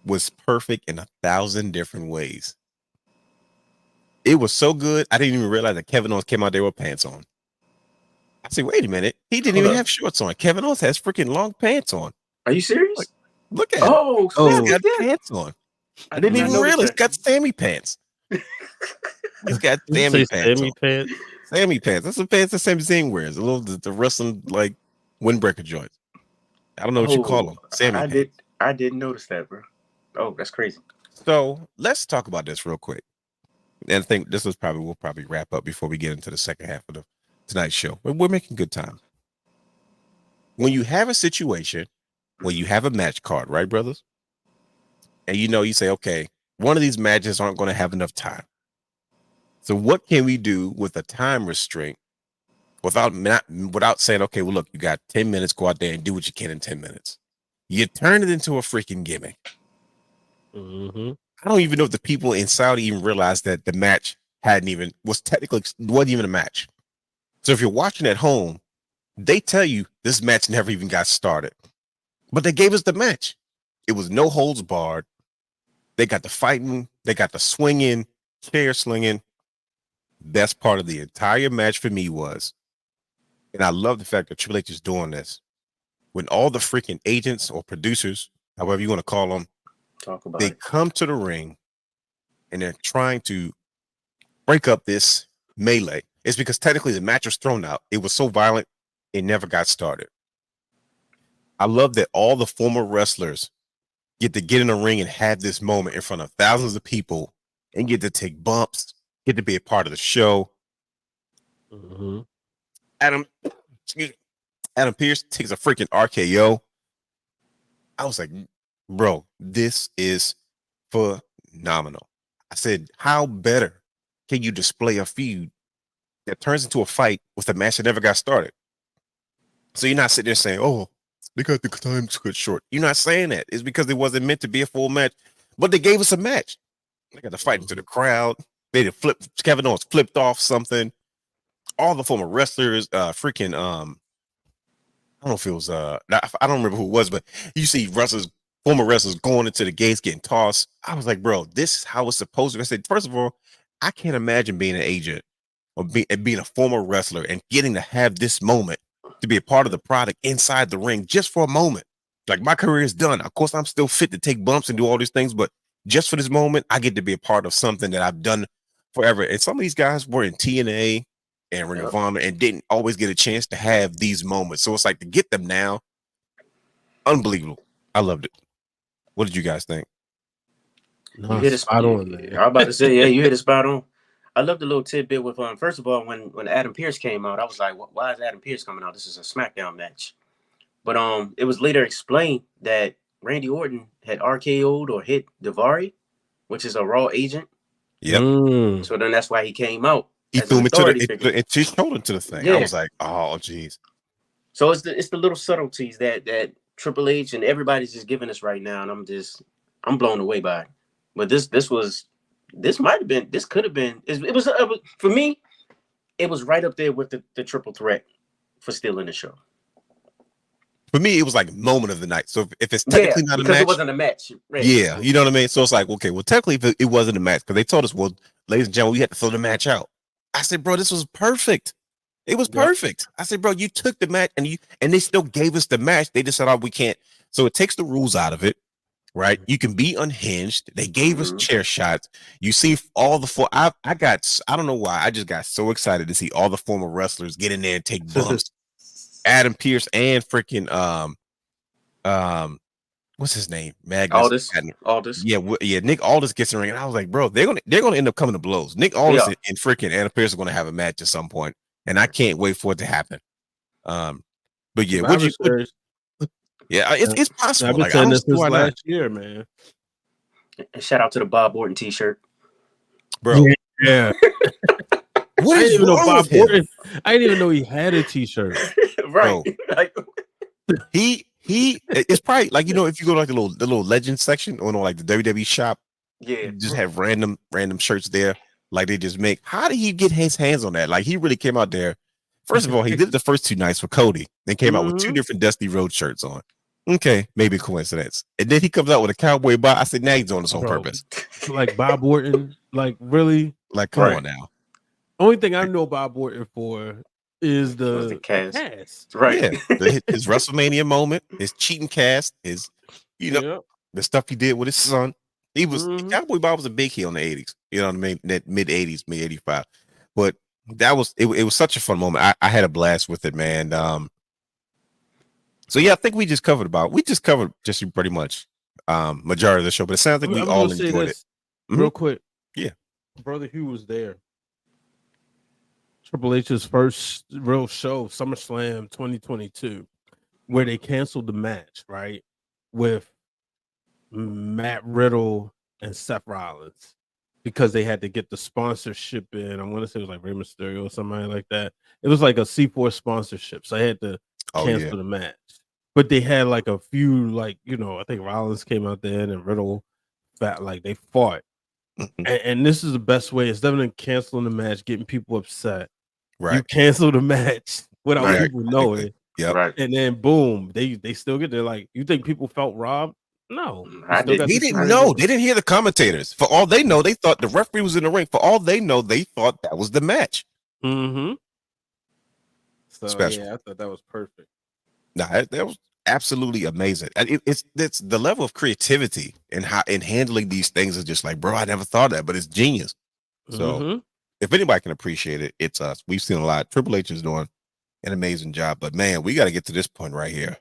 was perfect in 1,000 different ways. It was so good, I didn't even realize that Kevin Owens came out there with pants on. I said, wait a minute, he didn't even have shorts on. Kevin Owens has freaking long pants on. Are you serious? Like, look at him. He's got pants on. I didn't even realize he's got Sammy pants. He's got Sammy pants. Sammy pants. Sammy pants. That's the pants that Sami Zayn wears. A little the wrestling like windbreaker joints. I don't know what you call them. Sammy pants. I didn't notice that, bro. Oh, that's crazy. So let's talk about this real quick. And I think this is we'll probably wrap up before we get into the second half of tonight's show. But we're making good time. When you have a situation where you have a match card, right, brothers? And you say, okay, one of these matches aren't going to have enough time. So what can we do with a time restraint without saying, okay, well, look, you got 10 minutes, go out there and do what you can in 10 minutes. You turn it into a freaking gimmick. Mm-hmm. I don't even know if the people in Saudi even realized that the match wasn't even a match. So if you're watching at home, they tell you this match never even got started. But they gave us the match. It was no holds barred. They got the fighting, they got the swinging, chair slinging. Best part of the entire match for me was, and I love the fact that Triple H is doing this, when all the freaking agents or producers, however you want to call them, they come to the ring and they're trying to break up this melee. It's because technically the match was thrown out. It was so violent, it never got started. I love that all the former wrestlers get to get in the ring and have this moment in front of thousands of people and get to take bumps, get to be a part of the show. Mm-hmm. Adam Pearce takes a freaking RKO. I was like, bro, this is phenomenal. I said, how better can you display a feud that turns into a fight with a match that never got started? So you're not sitting there saying, oh, they got the time cut short. You're not saying that. It's because it wasn't meant to be a full match, but they gave us a match. They got to fight into the crowd. They did Kevin Owens flipped off something. All the former wrestlers, I don't know if it was I don't remember who it was, but you see former wrestlers going into the gates, getting tossed. I was like, bro, this is how it's supposed to be. I said, first of all, I can't imagine being an agent or being a former wrestler and getting to have this moment to be a part of the product inside the ring just for a moment. Like, my career is done. Of course, I'm still fit to take bumps and do all these things, but just for this moment, I get to be a part of something that I've done forever. And some of these guys were in TNA and Ring of Honor and didn't always get a chance to have these moments. So it's like, to get them now, unbelievable. I loved it. What did you guys think? You hit it spot on. I was about to say, yeah, you hit it spot on. I love the little tidbit with first of all, when Adam Pearce came out, I was like, why is Adam Pearce coming out? This is a SmackDown match. But it was later explained that Randy Orton had RKO'd or hit Daivari, which is a Raw agent. Yep. So then that's why he came out. He threw him into she showed him to the thing. Yeah. I was like, oh geez. So it's the little subtleties that Triple H and everybody's just giving us right now, and I'm blown away by it. But this could have been for me, it was right up there with the triple threat for stealing the show. For me, it was like moment of the night. So if it's technically not a match, it wasn't a match. Right? Yeah, you know what I mean? So it's like, okay, well, technically it wasn't a match because they told us, well, ladies and gentlemen, we had to throw the match out. I said, bro, this was perfect. It was perfect. I said, bro, you took the match and they still gave us the match. They just said, oh, we can't. So it takes the rules out of it, right? You can be unhinged. They gave us chair shots. You see all the I don't know why, I just got so excited to see all the former wrestlers get in there and take bumps. Adam Pearce and freaking what's his name? Magnus. Aldis. Yeah, Nick Aldis gets in the ring, and I was like, bro, they're gonna end up coming to blows. Nick Aldis and freaking Adam Pearce are gonna have a match at some point, and I can't wait for it to happen. But yeah, it's possible. I've been saying this last year, man. And shout out to the Bob Orton T-shirt, bro. Yeah. What I is didn't even know wrong Bob with him? Orton. I didn't even know he had a T-shirt. right? Bro. Like, He it's probably like, if you go to like the little legend section or like the WWE shop, yeah, you just have random shirts there, like they just make. How did he get his hands on that? Like he really came out there. First of all, he did it the first 2 nights for Cody, then came out with 2 different Dusty Road shirts on. Okay, maybe coincidence. And then he comes out with a cowboy bot. I said, now he's doing this on purpose. Like Bob Orton, like really? Like, come on now. Only thing I know Bob Orton for is the cast. Right? Yeah, his WrestleMania moment, his cheating cast, his the stuff he did with his son. He was Cowboy Bob was a big heel in the 80s. You know what I mean? That mid 80s, mid 85. But that was it was such a fun moment. I had a blast with it, man. So yeah, I think we just covered just pretty much majority of the show, but it sounds like we all enjoyed it. Real quick. Yeah. Brother Hugh was there. Triple H's first real show, SummerSlam 2022, where they canceled the match, right? With Matt Riddle and Seth Rollins because they had to get the sponsorship in. I want to say it was like Rey Mysterio or somebody like that. It was like a C4 sponsorship. So they had to cancel the match. But they had like a few, like, I think Rollins came out there and Riddle they fought. And this is the best way. Instead of canceling the match, getting people upset. Right. You cancel the match without people knowing. Yeah. Right. And then boom, they still get there. Like, you think people felt robbed? No. He didn't know. They didn't hear the commentators. For all they know, they thought the referee was in the ring. For all they know, they thought that was the match. So Special. Yeah, I thought that was perfect. Nah, that was absolutely amazing. It's the level of creativity and how in handling these things is just like, bro, I never thought of that, but it's genius. So if anybody can appreciate it, it's us. We've seen a lot. Triple H is doing an amazing job, but man, we got to get to this point right here.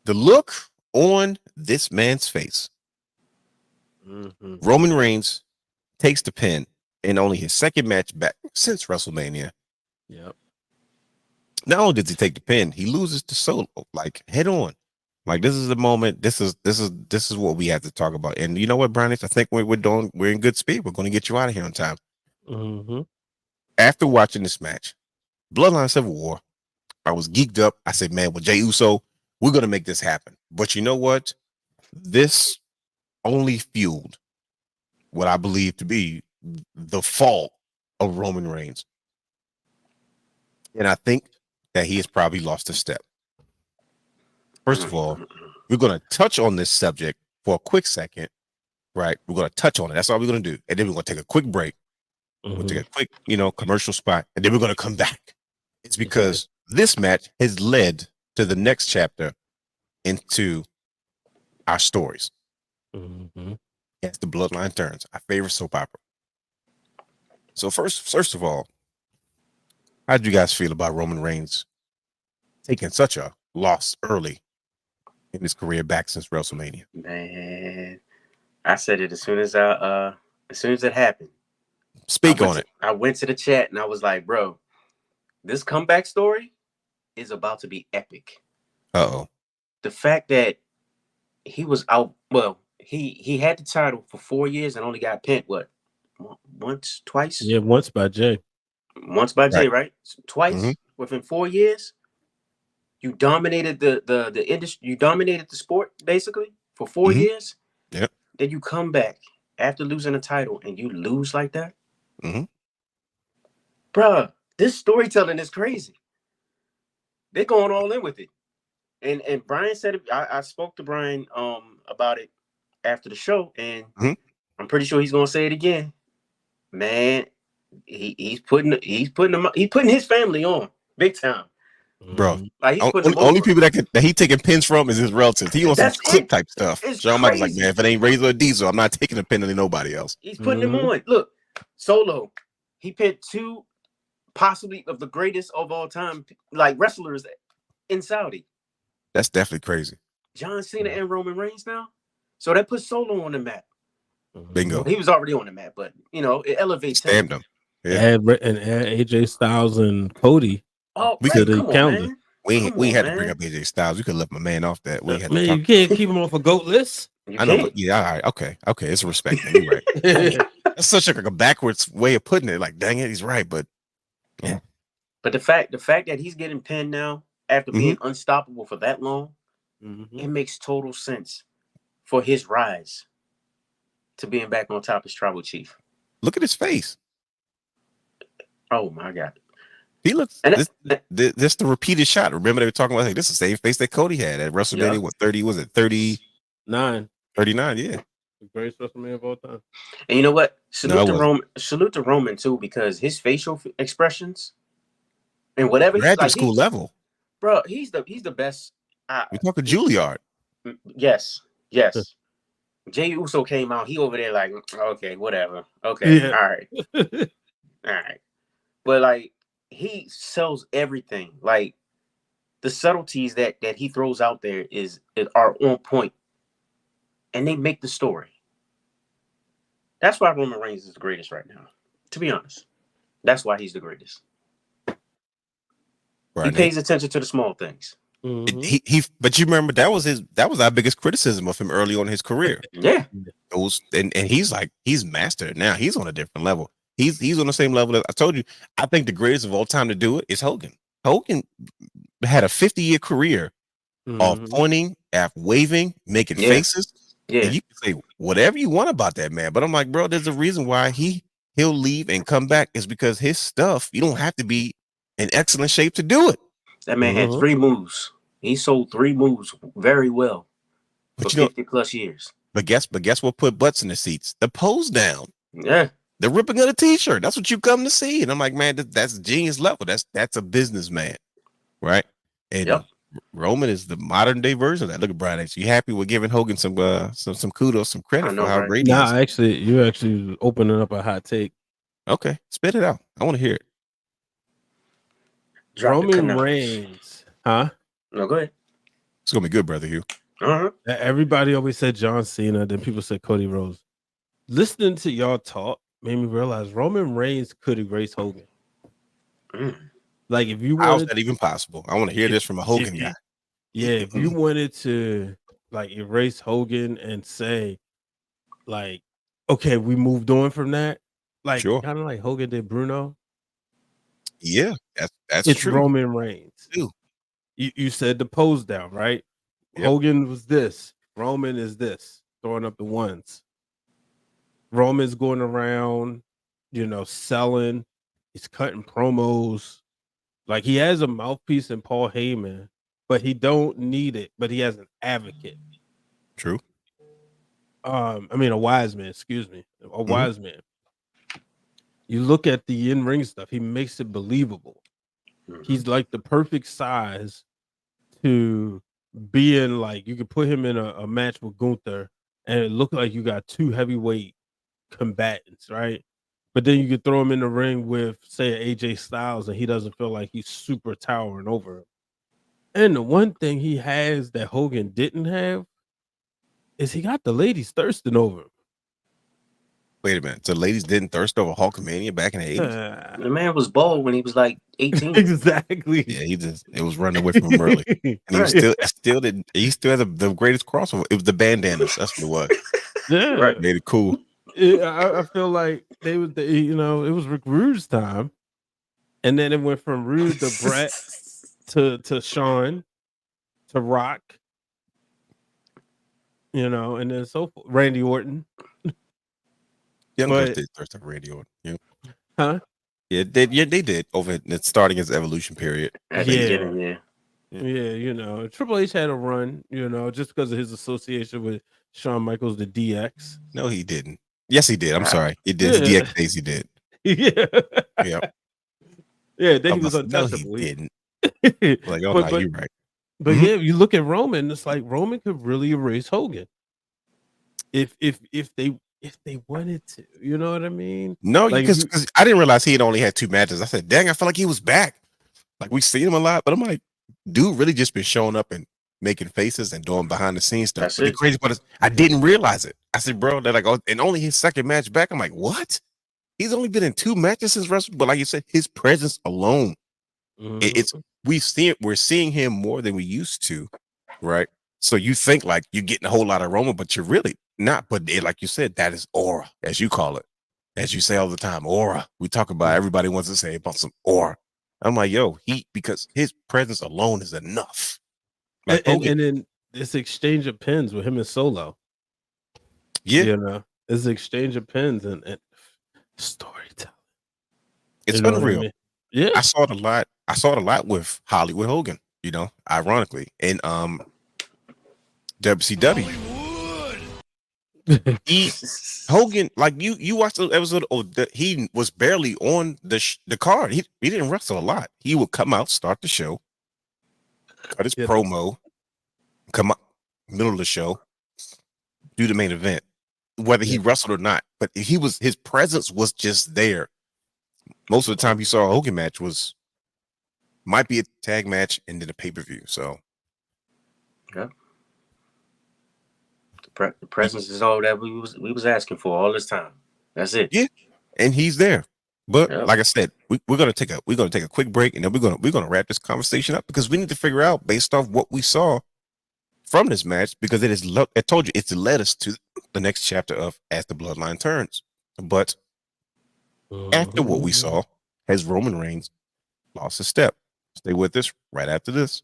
The look on this man's face. Roman Reigns takes the pin in only his second match back since WrestleMania. Yep. Not only does he take the pin, he loses to Solo, like head on. Like, this is the moment. This is what we have to talk about. And you know what, Brian? I think we're in good speed. We're going to get you out of here on time. After watching this match, Bloodline Civil War, I was geeked up. I said, man, with Jey Uso, we're going to make this happen. But you know what? This only fueled what I believe to be the fall of Roman Reigns. And I think that he has probably lost a step. First of all, we're going to touch on this subject for a quick second, right? We're going to touch on it. That's all we're going to do. And then we're going to take a quick break. We'll take a quick, commercial spot. And then we're going to come back. It's because this match has led to the next chapter into our stories. As the Bloodline turns, our favorite soap opera. So first of all, how did you guys feel about Roman Reigns taking such a loss early in his career back since WrestleMania? Man, I said it as soon as it happened. Speak on it. I went to the chat and I was like, bro, this comeback story is about to be epic. Uh-oh. The fact that he was out, he had the title for 4 years and only got pinned, once, twice? Yeah, once by Jey. Once by Jey, right? Twice within 4 years. You dominated the industry. You dominated the sport basically for 4 years. Yep. Then you come back after losing a title and you lose like that. Bruh, this storytelling is crazy. They're going all in with it. And Brian said it. I spoke to Brian about it after the show, and I'm pretty sure he's gonna say it again. Man, he's putting his family on big time. Bro, like only people that he taking pins from is his relatives. He wants some clip type stuff. Shawn Michaels like, man, if it ain't Razor or Diesel, I'm not taking a pin to nobody else. He's putting them on. Look, Solo, he pinned 2 possibly of the greatest of all time, like wrestlers in Saudi. That's definitely crazy. John Cena and Roman Reigns now. So that puts Solo on the map. Bingo. He was already on the map, but it elevates him. Stamped him. Yeah. And AJ Styles and Cody. Oh, we could have counted. we had to bring up AJ Styles. We could left my man off that. We had Man, to you can't keep him off a GOAT list. I know, but yeah, all right, okay, it's respect. You're right. That's such like a backwards way of putting it. Like, dang it, he's right, but yeah. But the fact that he's getting pinned now after being unstoppable for that long, it makes total sense for his rise to being back on top as tribal chief. Look at his face. Oh my God. He looks this the repeated shot. Remember they were talking about like this is the same face that Cody had at WrestleMania. What 30 was it? 39, yeah. The greatest WrestleMania of all time. And you know what? Salute to Roman too, because his facial expressions and whatever graduate school level. Bro, he's the best. We talking Juilliard. Yes. Jey Uso came out. He over there like, okay, whatever. Okay, all right. All right. But like he sells everything. Like the subtleties that he throws out there are on point. And they make the story. That's why Roman Reigns is the greatest right now. To be honest. That's why he's the greatest. Right. He pays attention to the small things. But you remember that was our biggest criticism of him early on in his career. Yeah. And he's mastered it now. He's on a different level. He's on the same level that I told you. I think the greatest of all time to do it is Hogan. Hogan had a 50-year career of pointing, waving, making faces. Yeah. And you can say whatever you want about that man, but I'm like, bro, there's a reason why he'll leave and come back is because his stuff, you don't have to be in excellent shape to do it. That man had 3 moves. He sold 3 moves very well for 50 plus years. But guess what put butts in the seats? The pose down. Yeah. The ripping of the t-shirt. That's what you come to see. And I'm like, man, that's genius level. That's a businessman. Right. And Roman is the modern day version of that. Look at Brian H. You happy with giving Hogan some kudos, some credit for how great he is? You're actually opening up a hot take. Okay, spit it out. I want to hear it. Roman Reigns, huh? No, go ahead. It's gonna be good, brother Hugh. Everybody always said John Cena, then people said Cody Rhodes. Listening to y'all talk made me realize Roman Reigns could erase Hogan. Like if you how's that even possible? I want to hear this from a Hogan guy. Yeah, if you wanted to like erase Hogan and say, like, okay, we moved on from that, like kind of like Hogan did Bruno. Yeah, that's it's true. Roman Reigns. You said the pose down, right? Yep. Hogan was this. Roman is this, throwing up the ones. Roman's going around, selling. He's cutting promos. Like he has a mouthpiece in Paul Heyman, but he don't need it. But he has an advocate. True. A wise man. Excuse me, a wise man. You look at the in-ring stuff. He makes it believable. He's like the perfect size to be in. Like you could put him in a match with Gunther, and it looked like you got 2 heavyweight combatants, right? But then you could throw him in the ring with, say, AJ Styles, and he doesn't feel like he's super towering over him. And the one thing he has that Hogan didn't have is he got the ladies thirsting over him. Wait a minute. So ladies didn't thirst over Hulkamania back in the 80s? The man was bald when he was like 18. Exactly. Yeah, it was running away from him early. And he was he still had the greatest crossover. It was the bandanas. That's what it was. Yeah. Right. Made it cool. I feel like it was Rick Rude's time. And then it went from Rude to Brett to Shawn to Rock. And then so forth. Randy Orton. Young Bucks did thirst over Randy Orton. Yeah. Huh? Yeah, they did over it starting his evolution period. Yeah. Triple H had a run, just because of his association with Shawn Michaels, the DX. No, he didn't. Yes, he did. I'm sorry. He did. Yeah. DX days he did. Yeah. Yeah, then he was No, untouchable. he didn't. Like, you're right. But yeah, you look at Roman, it's like Roman could really erase Hogan. If they wanted to, you know what I mean? No, because I didn't realize he had only had 2 matches. I said, dang, I felt like he was back. Like we see him a lot, but I'm like, dude really just been showing up and making faces and doing behind the scenes stuff. But the crazy part is I didn't realize it. I said, bro, they're like, oh, and only his 2nd match back. I'm like, what? He's only been in 2 matches since wrestling, but like you said, his presence alone, it's we're seeing him more than we used to, right? So you think like you're getting a whole lot of Roman, but you're really not. But like you said, that is aura, as you call it, as you say all the time, aura. We talk about everybody wants to say about some aura. I'm like, yo, because his presence alone is enough. Like, and then this exchange of pins with him and Solo. Yeah, you know, this exchange of pins and storytelling. it's unreal. I mean? Yeah, I saw it a lot. I saw it a lot with Hollywood Hogan, ironically, in WCW. Hogan, like you watched the episode. He was barely on the card. He didn't wrestle a lot. He would come out, start the show, cut his promo, come out middle of the show, do the main event, whether he wrestled or not. But his presence was just there. Most of the time, you saw a Hogan match might be a tag match and then a pay-per-view. So, yeah. The presence is all that we was asking for all this time. That's it. Yeah, and he's there. But like I said, we're gonna take a quick break, and then we're gonna wrap this conversation up because we need to figure out based off what we saw from this match, because I told you it's led us to the next chapter of As the Bloodline Turns. But after what we saw, has Roman Reigns lost a step? Stay with us right after this.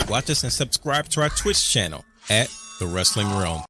Watch us and subscribe to our Twitch channel at The Wrestling Realm.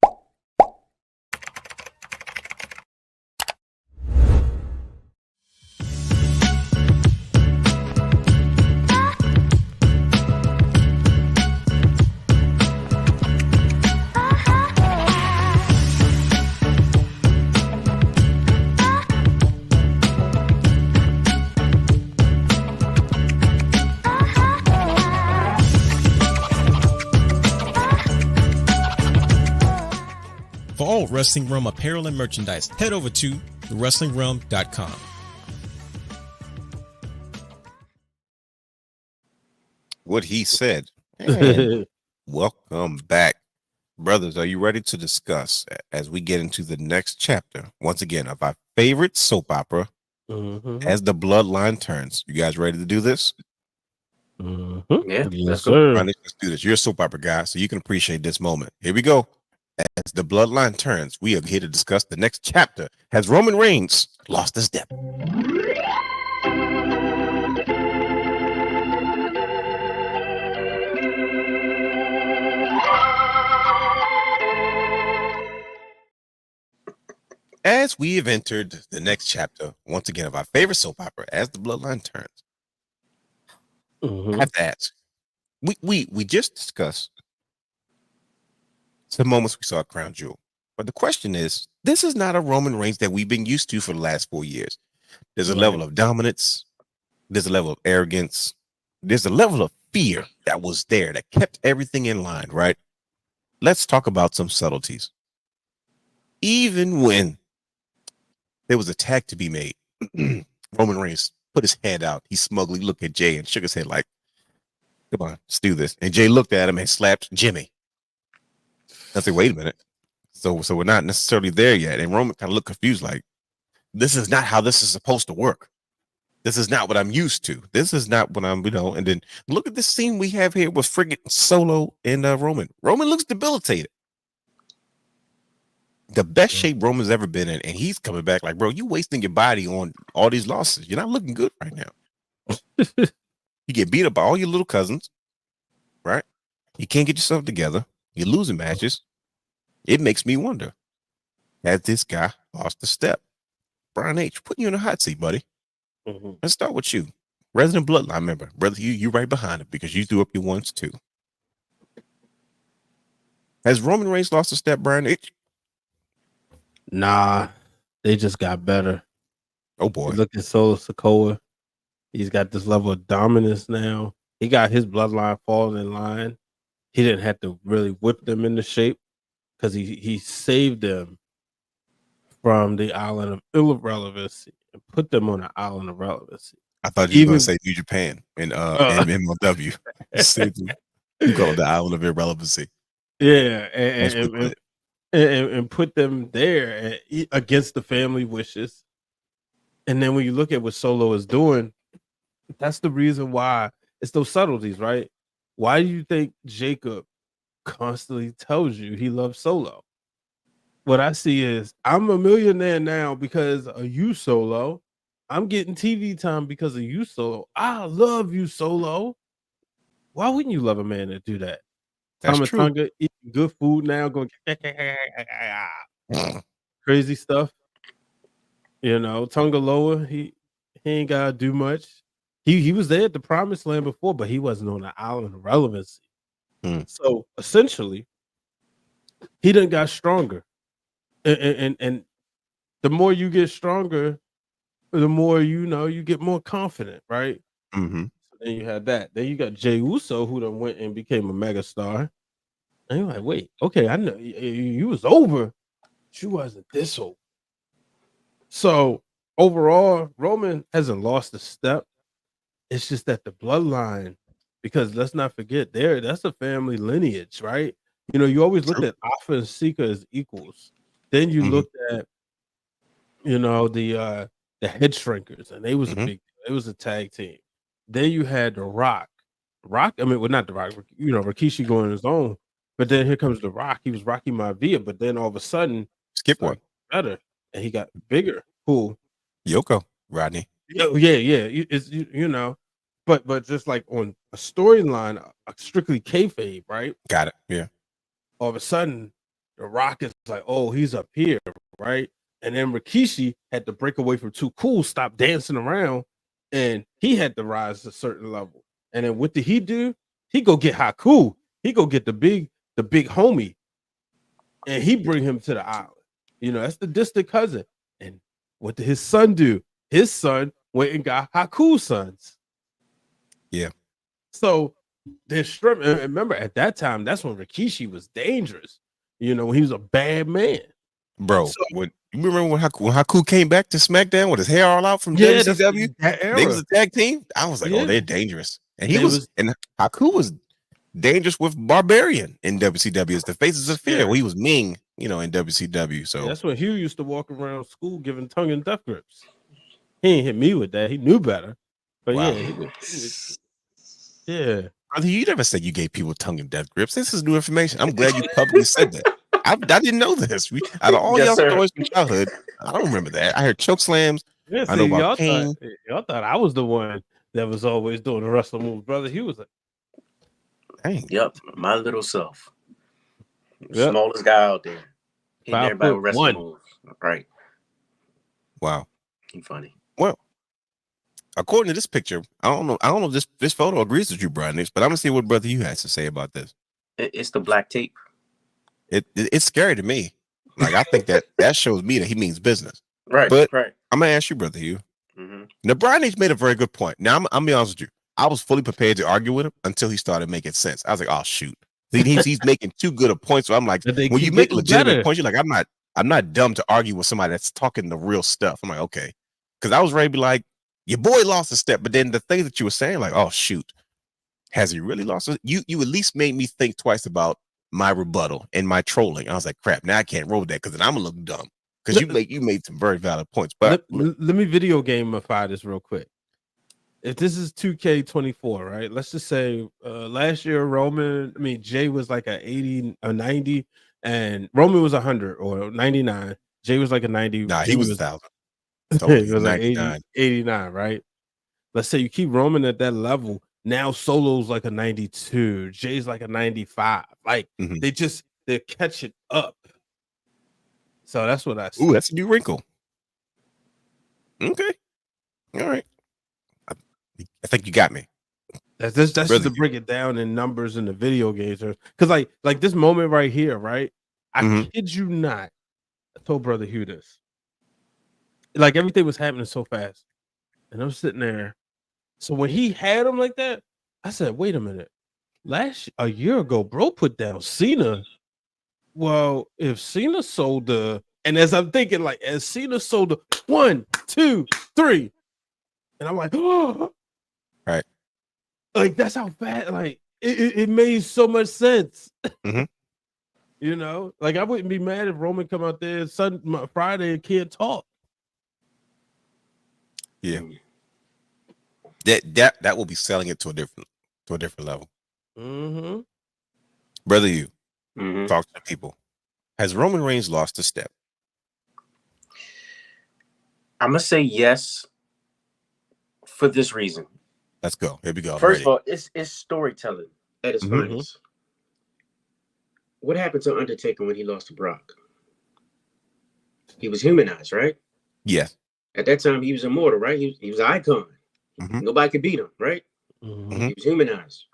For all Wrestling Realm apparel and merchandise, head over to thewrestlingrealm.com. What he said. And welcome back. Brothers, are you ready to discuss as we get into the next chapter, once again, of our favorite soap opera, As the Bloodline Turns? You guys ready to do this? Yeah, yes, sir. Let's do this. You're a soap opera guy, so you can appreciate this moment. Here we go. As the Bloodline Turns, we are here to discuss the next chapter. Has Roman Reigns lost a step? As we have entered the next chapter, once again, of our favorite soap opera, As the Bloodline Turns, I have to ask. We just discussed some moments we saw at Crown Jewel. But the question is, this is not a Roman Reigns that we've been used to for the last 4 years. There's a level of dominance. There's a level of arrogance. There's a level of fear that was there that kept everything in line, right? Let's talk about some subtleties. Even when there was a tag to be made, Roman Reigns put his hand out. He smugly looked at Jey and shook his head like, come on, let's do this. And Jey looked at him and slapped Jimmy. I said, wait a minute. So we're not necessarily there yet. And Roman kind of looked confused, like, this is not how this is supposed to work. This is not what I'm used to. This is not what I'm, and then look at this scene we have here with friggin' Solo and Roman. Roman looks debilitated. The best shape Roman's ever been in, and he's coming back like, bro, you wasting your body on all these losses. You're not looking good right now. You get beat up by all your little cousins, right? You can't get yourself together. You're losing matches. It makes me wonder, has this guy lost a step? Brian H., putting you in a hot seat, buddy. Let's start with you. Resident Bloodline member. Brother, you right behind him because you threw up your ones too. Has Roman Reigns lost a step, Brian H.? Nah, they just got better. Oh boy. Look at Solo Sikoa. He's got this level of dominance now. He got his bloodline falling in line. He didn't have to really whip them into shape because he saved them from the island of irrelevancy and put them on the island of relevancy. I thought you were going to say New Japan and MLW. You call it the island of irrelevancy. Yeah, and put them there against the family wishes. And then when you look at what Solo is doing, that's the reason why it's those subtleties, right? Why do you think Jacob constantly tells you he loves Solo? What I see is I'm a millionaire now because of you, Solo. I'm getting TV time because of you, Solo. I love you, Solo. Why wouldn't you love a man that do that? That's true. Tonga eating good food now, going crazy stuff. You know, Tonga Loa, he ain't gotta do much. He was there at the promised land before, but he wasn't on the island of relevancy. So essentially, he done got stronger. And the more you get stronger, the more you get more confident, right? Mm-hmm. So then you had that. Then you got Jey Uso, who done went and became a megastar. And you're like, wait, okay, I know you was over. She wasn't this old. So overall, Roman hasn't lost a step. It's just that the bloodline, because let's not forget, that's a family lineage, right? You always looked at Alpha and Sika as equals. Then you looked at, the head shrinkers, and they was a big deal. It was a tag team. Then you had the Rock. Not the Rock, Rikishi going his own. But then here comes the Rock. He was Rocky Maivia, but then all of a sudden, skip one better, and he got bigger. Cool. Yoko, Rodney. Yeah. It's but just like on a storyline, strictly kayfabe, right? Got it. Yeah. All of a sudden, the Rock is like, oh, he's up here, right? And then Rikishi had to break away from Too Cool, stop dancing around, and he had to rise to a certain level. And then what did he do? He go get Haku. He go get the big homie, and he bring him to the island. That's the distant cousin. And what did his son do? His son went and got Haku's sons. Yeah. So remember at that time, that's when Rikishi was dangerous. When he was a bad man. Bro, you remember when Haku came back to SmackDown with his hair all out from WCW? They was a tag team. I was like, oh, they're dangerous. And and Haku was dangerous with Barbarian in WCW as the faces of fear. Well, he was Ming, in WCW. So that's when Hugh used to walk around school giving tongue and death grips. He ain't hit me with that. He knew better. But yeah. Brother, you never said you gave people tongue and death grips. This is new information. I'm glad you publicly said that. I didn't know this. Out of all y'all stories from childhood, I don't remember that. I heard choke slams. Yeah, I know about y'all thought I was the one that was always doing the wrestling moves, brother. He was like, dang. Yep, my little self. Smallest guy out there. He everybody with wrestling moves. Right. Wow. He's funny. Well, according to this picture, I don't know if this photo agrees with you, Brian, but I'm gonna see what brother you has to say about this. It's the black tape. It's scary to me. Like, I think that shows me that he means business. Right. But right. I'm gonna ask you, brother Hugh. Now, Brian H made a very good point. Now, I'm be honest with you. I was fully prepared to argue with him until he started making sense. I was like, oh shoot, he's making too good a point. So I'm like, when you make legitimate points, you're like, I'm not dumb to argue with somebody that's talking the real stuff. I'm like, okay, because I was ready to be like, your boy lost a step, but then the thing that you were saying, like, oh shoot, has he really lost it? You at least made me think twice about my rebuttal and my trolling. I was like, crap, now I can't roll with that because then I'm gonna look dumb. Because you made some very valid points. But let me video gamify this real quick. If this is 2K24, right? Let's just say last year Jay was like a 80, a 90, and Roman was 100 or 99. Jay was like a 90. Nah, he was 1,000. Totally. He was like 89, right? Let's say you keep Roman at that level. Now Solo's like a 92. Jay's like a 95. Like they're catching up. So that's what I see. Ooh, that's a new wrinkle. Okay. All right. I think you got me. That's just to break it down in numbers in the video games. Because like this moment right here, right? I kid you not. I told Brother Hugh this. Like everything was happening so fast. And I'm sitting there. So when he had him like that, I said, wait a minute. A year ago, bro put down Cena. Well, if Cena sold and as I'm thinking, like, as Cena sold the 1, 2, 3, and I'm like, oh, right. Like, that's how fast, like, it made so much sense. You know, like I wouldn't be mad if Roman come out there Friday and can't talk. Yeah. That will be selling it to a different level. Mm-hmm. Brother, you Mm-hmm. talk to people. Has Roman Reigns lost a step? I'm gonna say yes for this reason. Let's go. Here we go. First of all, it's storytelling at its Mhm. finest. What happened to Undertaker when he lost to Brock? He was humanized, right? Yeah. At that time, he was immortal, right? He was an icon. Mhm. Nobody could beat him, right? Mm-hmm. He was humanized.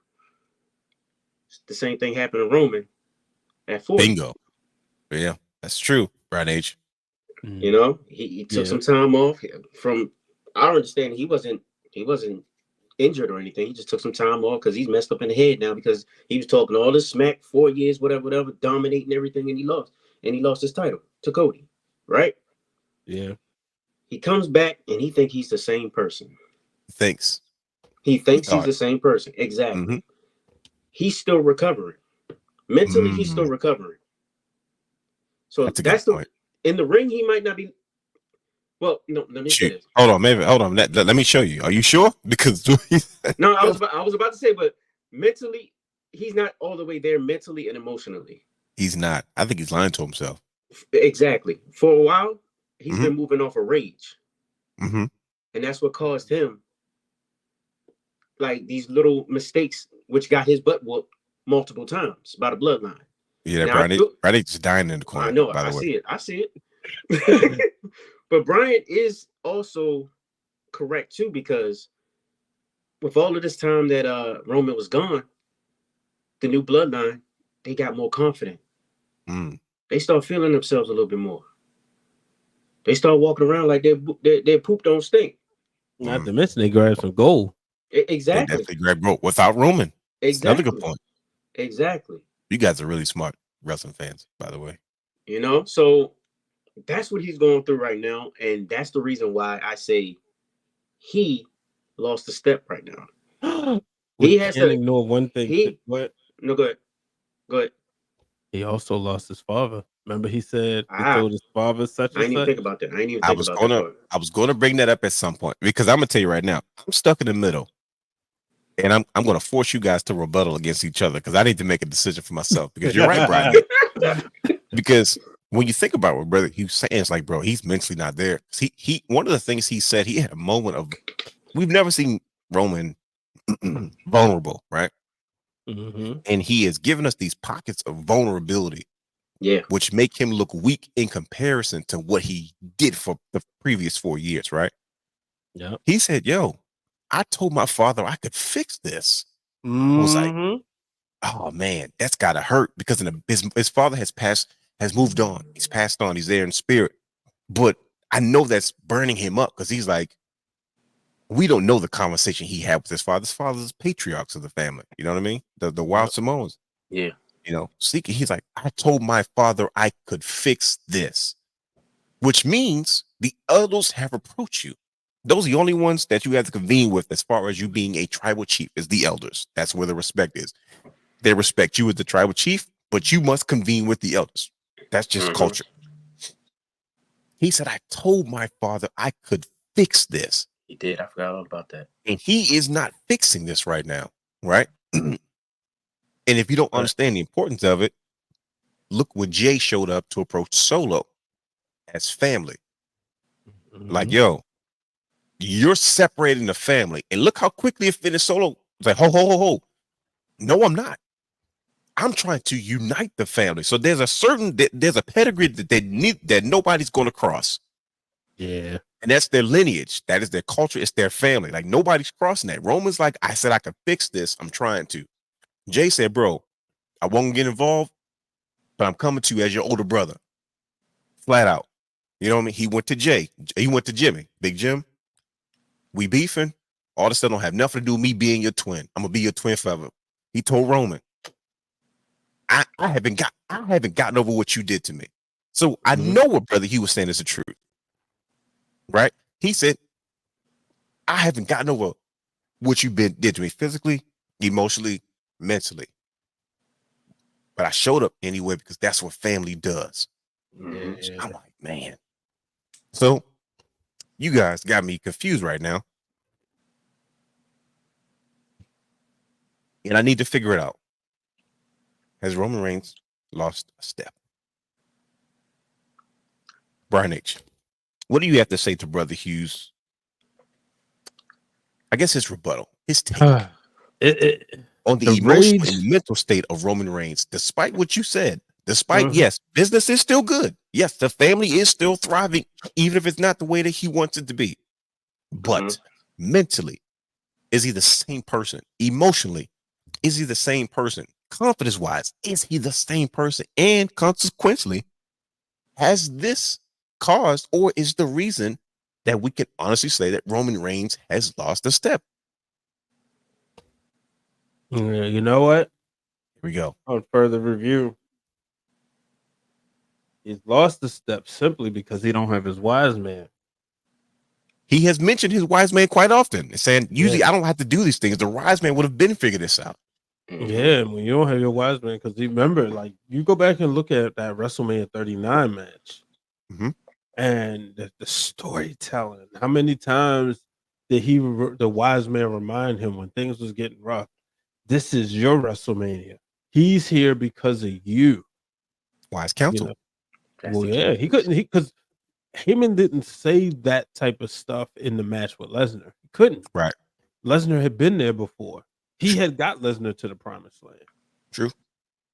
The same thing happened to Roman at 40. Bingo. Yeah, that's true. Brian H. You know, he took some time off from. I understand he wasn't injured or anything. He just took some time off because he's messed up in the head now because he was talking all this smack 4 years, whatever, dominating everything, and he lost his title to Cody, right? Yeah. He comes back and he thinks he's the same person. Thanks. He thinks he's the same person. Exactly. Mm-hmm. He's still recovering. Mentally, he's still recovering. So that's the point. In the ring, he might not be. Well, no, let me say this. Hold on. Let me show you. Are you sure? Because no, I was about to say, but mentally, he's not all the way there mentally and emotionally. He's not. I think he's lying to himself. Exactly. For a while, he's been moving off of rage. Mm-hmm. And that's what caused him like these little mistakes, which got his butt whooped multiple times by the Bloodline. Yeah, Brian just dying in the corner. I know. By the way. I see it. But Brian is also correct too, because with all of this time that Roman was gone, the new Bloodline, they got more confident. They start feeling themselves a little bit more. They start walking around like their poop don't stink. Not to mention they grab some gold. Exactly. They grab gold without Roman. Exactly. Another good point. Exactly. You guys are really smart wrestling fans, by the way. You know, so that's what he's going through right now, and that's the reason why I say he lost a step right now. He has to ignore one thing. No, go ahead. He also lost his father. Remember, he said he told his father such and such. I didn't even think about that. I was going to bring that up at some point because I'm gonna tell you right now, I'm stuck in the middle, and I'm going to force you guys to rebuttal against each other because I need to make a decision for myself. Because you're right, Brian. Because when you think about what brother he was saying, it's like, bro, he's mentally not there. He one of the things he said, he had a moment of, we've never seen Roman vulnerable, right? Mm-hmm. And he has given us these pockets of vulnerability, which make him look weak in comparison to what he did for the previous 4 years, right? Yeah. He said, yo, I told my father I could fix this. I was like, oh man, that's gotta hurt because his father has moved on. He's passed on. He's there in spirit. But I know that's burning him up because he's like, we don't know the conversation he had with his father. His father's patriarchs of the family. You know what I mean? The Wild Samoans. Yeah. You know, he's like, I told my father I could fix this, which means the others have approached you. Those are the only ones that you have to convene with as far as you being a tribal chief is the elders. That's where the respect is. They respect you as the tribal chief, but you must convene with the elders. That's just culture. He said, I told my father I could fix this. He did. I forgot all about that. And he is not fixing this right now, right? And if you don't understand the importance of it, look when Jey showed up to approach Solo as family. Like, yo, you're separating the family. And look how quickly it finished. Solo. It's like, ho. No, I'm not. I'm trying to unite the family. So there's a pedigree that nobody's going to cross. Yeah. And that's their lineage. That is their culture. It's their family. Like nobody's crossing that. Roman's like, I said I could fix this. I'm trying to. Jey said, bro, I won't get involved, but I'm coming to you as your older brother. Flat out. You know what I mean? He went to Jey. He went to Jimmy. Big Jim. We beefing. All this stuff don't have nothing to do with me being your twin. I'm gonna be your twin forever. He told Roman, I haven't gotten over what you did to me. So I know what brother he was saying is the truth. Right? He said, I haven't gotten over what you did to me physically, emotionally, mentally. but I showed up anyway because that's what family does. Yeah. I'm like, man. So you guys got me confused right now. And I need to figure it out. Has Roman Reigns lost a step? Brian H., what do you have to say to Brother Hughes? I guess his rebuttal, his take on the emotional and mental state of Roman Reigns, despite what you said, despite, yes, business is still good. Yes, the family is still thriving, even if it's not the way that he wants it to be. But mentally, is he the same person? Emotionally, is he the same person? Confidence-wise, is he the same person? And consequently, has this caused or is the reason that we can honestly say that Roman Reigns has lost a step? Yeah, you know what? Here we go. On further review, he's lost a step simply because he don't have his wise man. He has mentioned his wise man quite often, saying, usually I don't have to do these things. The wise man would have been figured this out. Yeah, when you don't have your wise man, because remember, like, you go back and look at that WrestleMania 39 match and the storytelling. How many times did the wise man remind him when things was getting rough? This is your WrestleMania. He's here because of you. Wise counsel. You know? Well, yeah, because Heyman didn't say that type of stuff in the match with Lesnar. He couldn't. Right. Lesnar had been there before. He had got Lesnar to the promised land. True.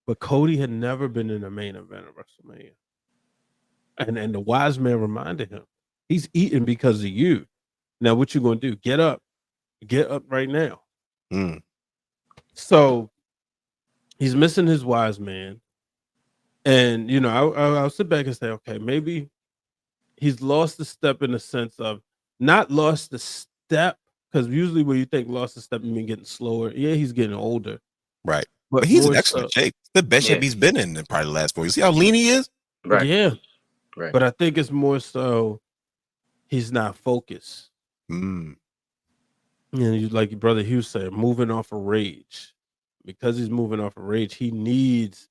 But Cody had never been in the main event of WrestleMania. And the wise man reminded him, he's eating because of you. Now, what you going to do? Get up. Get up right now. So he's missing his wise man. And, you know, I'll sit back and say, okay, maybe he's lost the step in the sense of not lost the step, because usually when you think lost the step, you mean getting slower. Yeah, he's getting older. Right. But he's in excellent shape. The best shape he's been in probably the last 4 years. See how lean he is? Right. Yeah. Right. But I think it's more so he's not focused. You know, like your brother Hughes said, moving off of rage. Because he's moving off of rage, he needs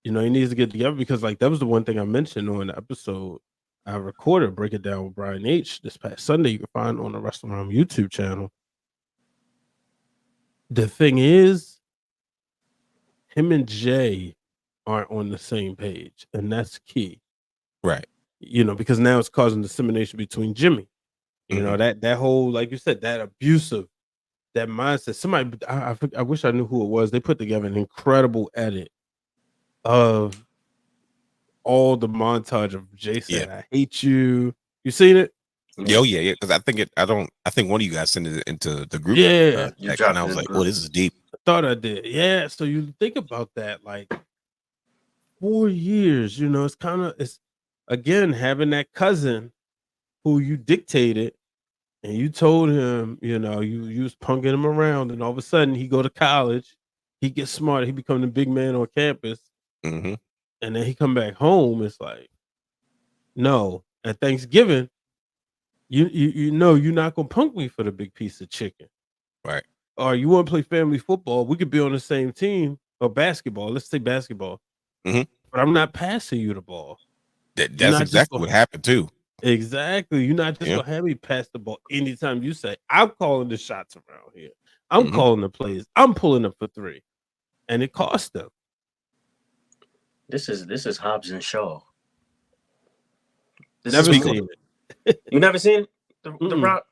to get together, because like that was the one thing I mentioned on the episode I recorded, Break It Down with Brian H. this past Sunday. You can find on the Wrestling Realm YouTube channel. The thing is, him and Jay aren't on the same page, and that's key. Right. You know, because now it's causing dissemination between Jimmy. You know, that whole, like you said, that abusive, that mindset. Somebody, I wish I knew who it was. They put together an incredible edit of all the montage of Jay saying, I hate you. You seen it? Yeah, because I think one of you guys sent it into the group. Yeah. And I was like, this is deep. I thought I did. Yeah. So you think about that, like 4 years, you know, it's again having that cousin who you dictated and you told him, you know, you was punking him around, and all of a sudden he go to college, he gets smarter, he become the big man on campus. And then he come back home. It's like, no, at Thanksgiving, you know you're not gonna punk me for the big piece of chicken, right? Or you want to play family football? We could be on the same team, or basketball. Let's say basketball, but I'm not passing you the ball. That's exactly what happened too. Exactly. You're not just gonna have me pass the ball anytime you say. I'm calling the shots around here. I'm calling the plays. I'm pulling up for three, and it cost them. This is Hobbs and Shaw. Never seen it. You never seen it? The Rock,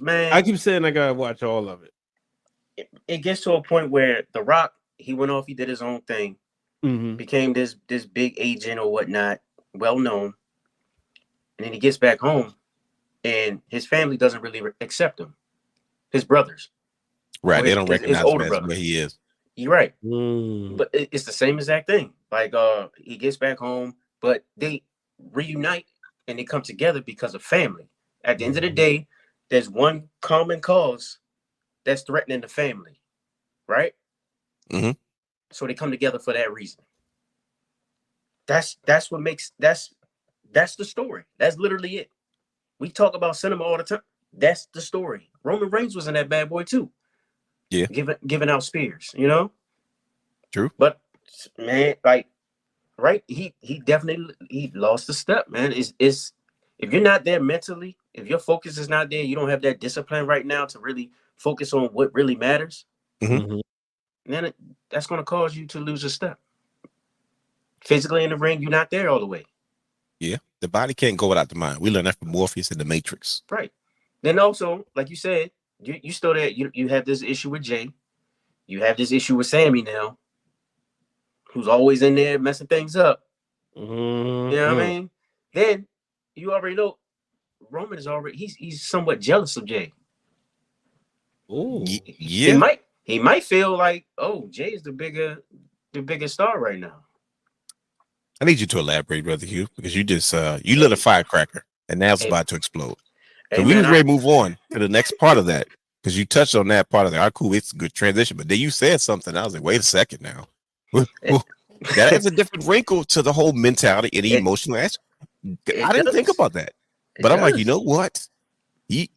man. I keep saying I gotta watch all of it. It gets to a point where The Rock, he went off, he did his own thing, became this big agent or whatnot, well known, and then he gets back home, and his family doesn't really accept him. His brothers, right? They don't recognize him as where he is. You're right, but it's the same exact thing. Like, he gets back home, but they reunite and they come together because of family. At the end of the day, there's one common cause that's threatening the family, right? So they come together for that reason. That's what makes that's the story. That's literally it. We talk about cinema all the time. That's the story. Roman Reigns was in that bad boy too. Yeah, giving out spears, you know. True. But man, like, right? He definitely he lost a step, man. Is if you're not there mentally, if your focus is not there, you don't have that discipline right now to really focus on what really matters. Mhm. Then that's going to cause you to lose a step. Physically in the ring, you're not there all the way. Yeah, the body can't go without the mind. We learned that from Morpheus in the Matrix. Right. Then also, like you said, you still there. You have this issue with Jey. You have this issue with Sami now, who's always in there messing things up. You know what I mean? Then you already know Roman is already he's somewhat jealous of Jey. Oh, Yeah. He might feel like, oh, Jey is the bigger star right now. I need you to elaborate, Brother Hugh, because you just you lit a firecracker and now it's Hey. about to explode. Hey, So we man, was ready to move on to the next part of that because you touched on that part of that. All right, cool, it's a good transition. But then you said something. I was like, wait a second now. That adds a different wrinkle to the whole mentality and emotional aspect. I didn't think about that. But I'm like, you know what? The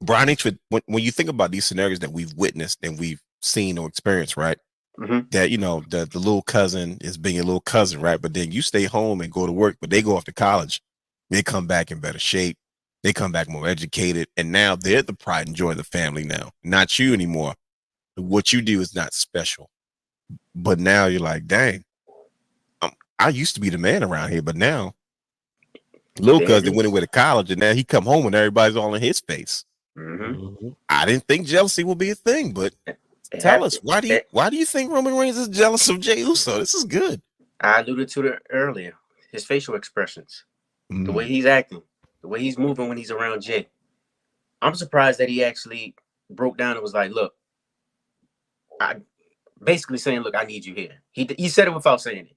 Brian H. When you think about these scenarios that we've witnessed and we've seen or experienced, right? Mm-hmm. That the little cousin is being a little cousin, right? But then you stay home and go to work, but they go off to college, they come back in better shape, they come back more educated, and now they're the pride and joy of the family now, not you anymore. What you do is not special, but now you're like, dang, I used to be the man around here, but now little cousin went away to college, and now he come home and everybody's all in his face. Mm-hmm. I didn't think jealousy would be a thing, but tell us, why do you think Roman Reigns is jealous of Jey Uso? This is good. I alluded to it earlier. His facial expressions, the way he's acting, the way he's moving when he's around Jey. I'm surprised that he actually broke down and was like, look, basically saying, look, I need you here. He said it without saying it.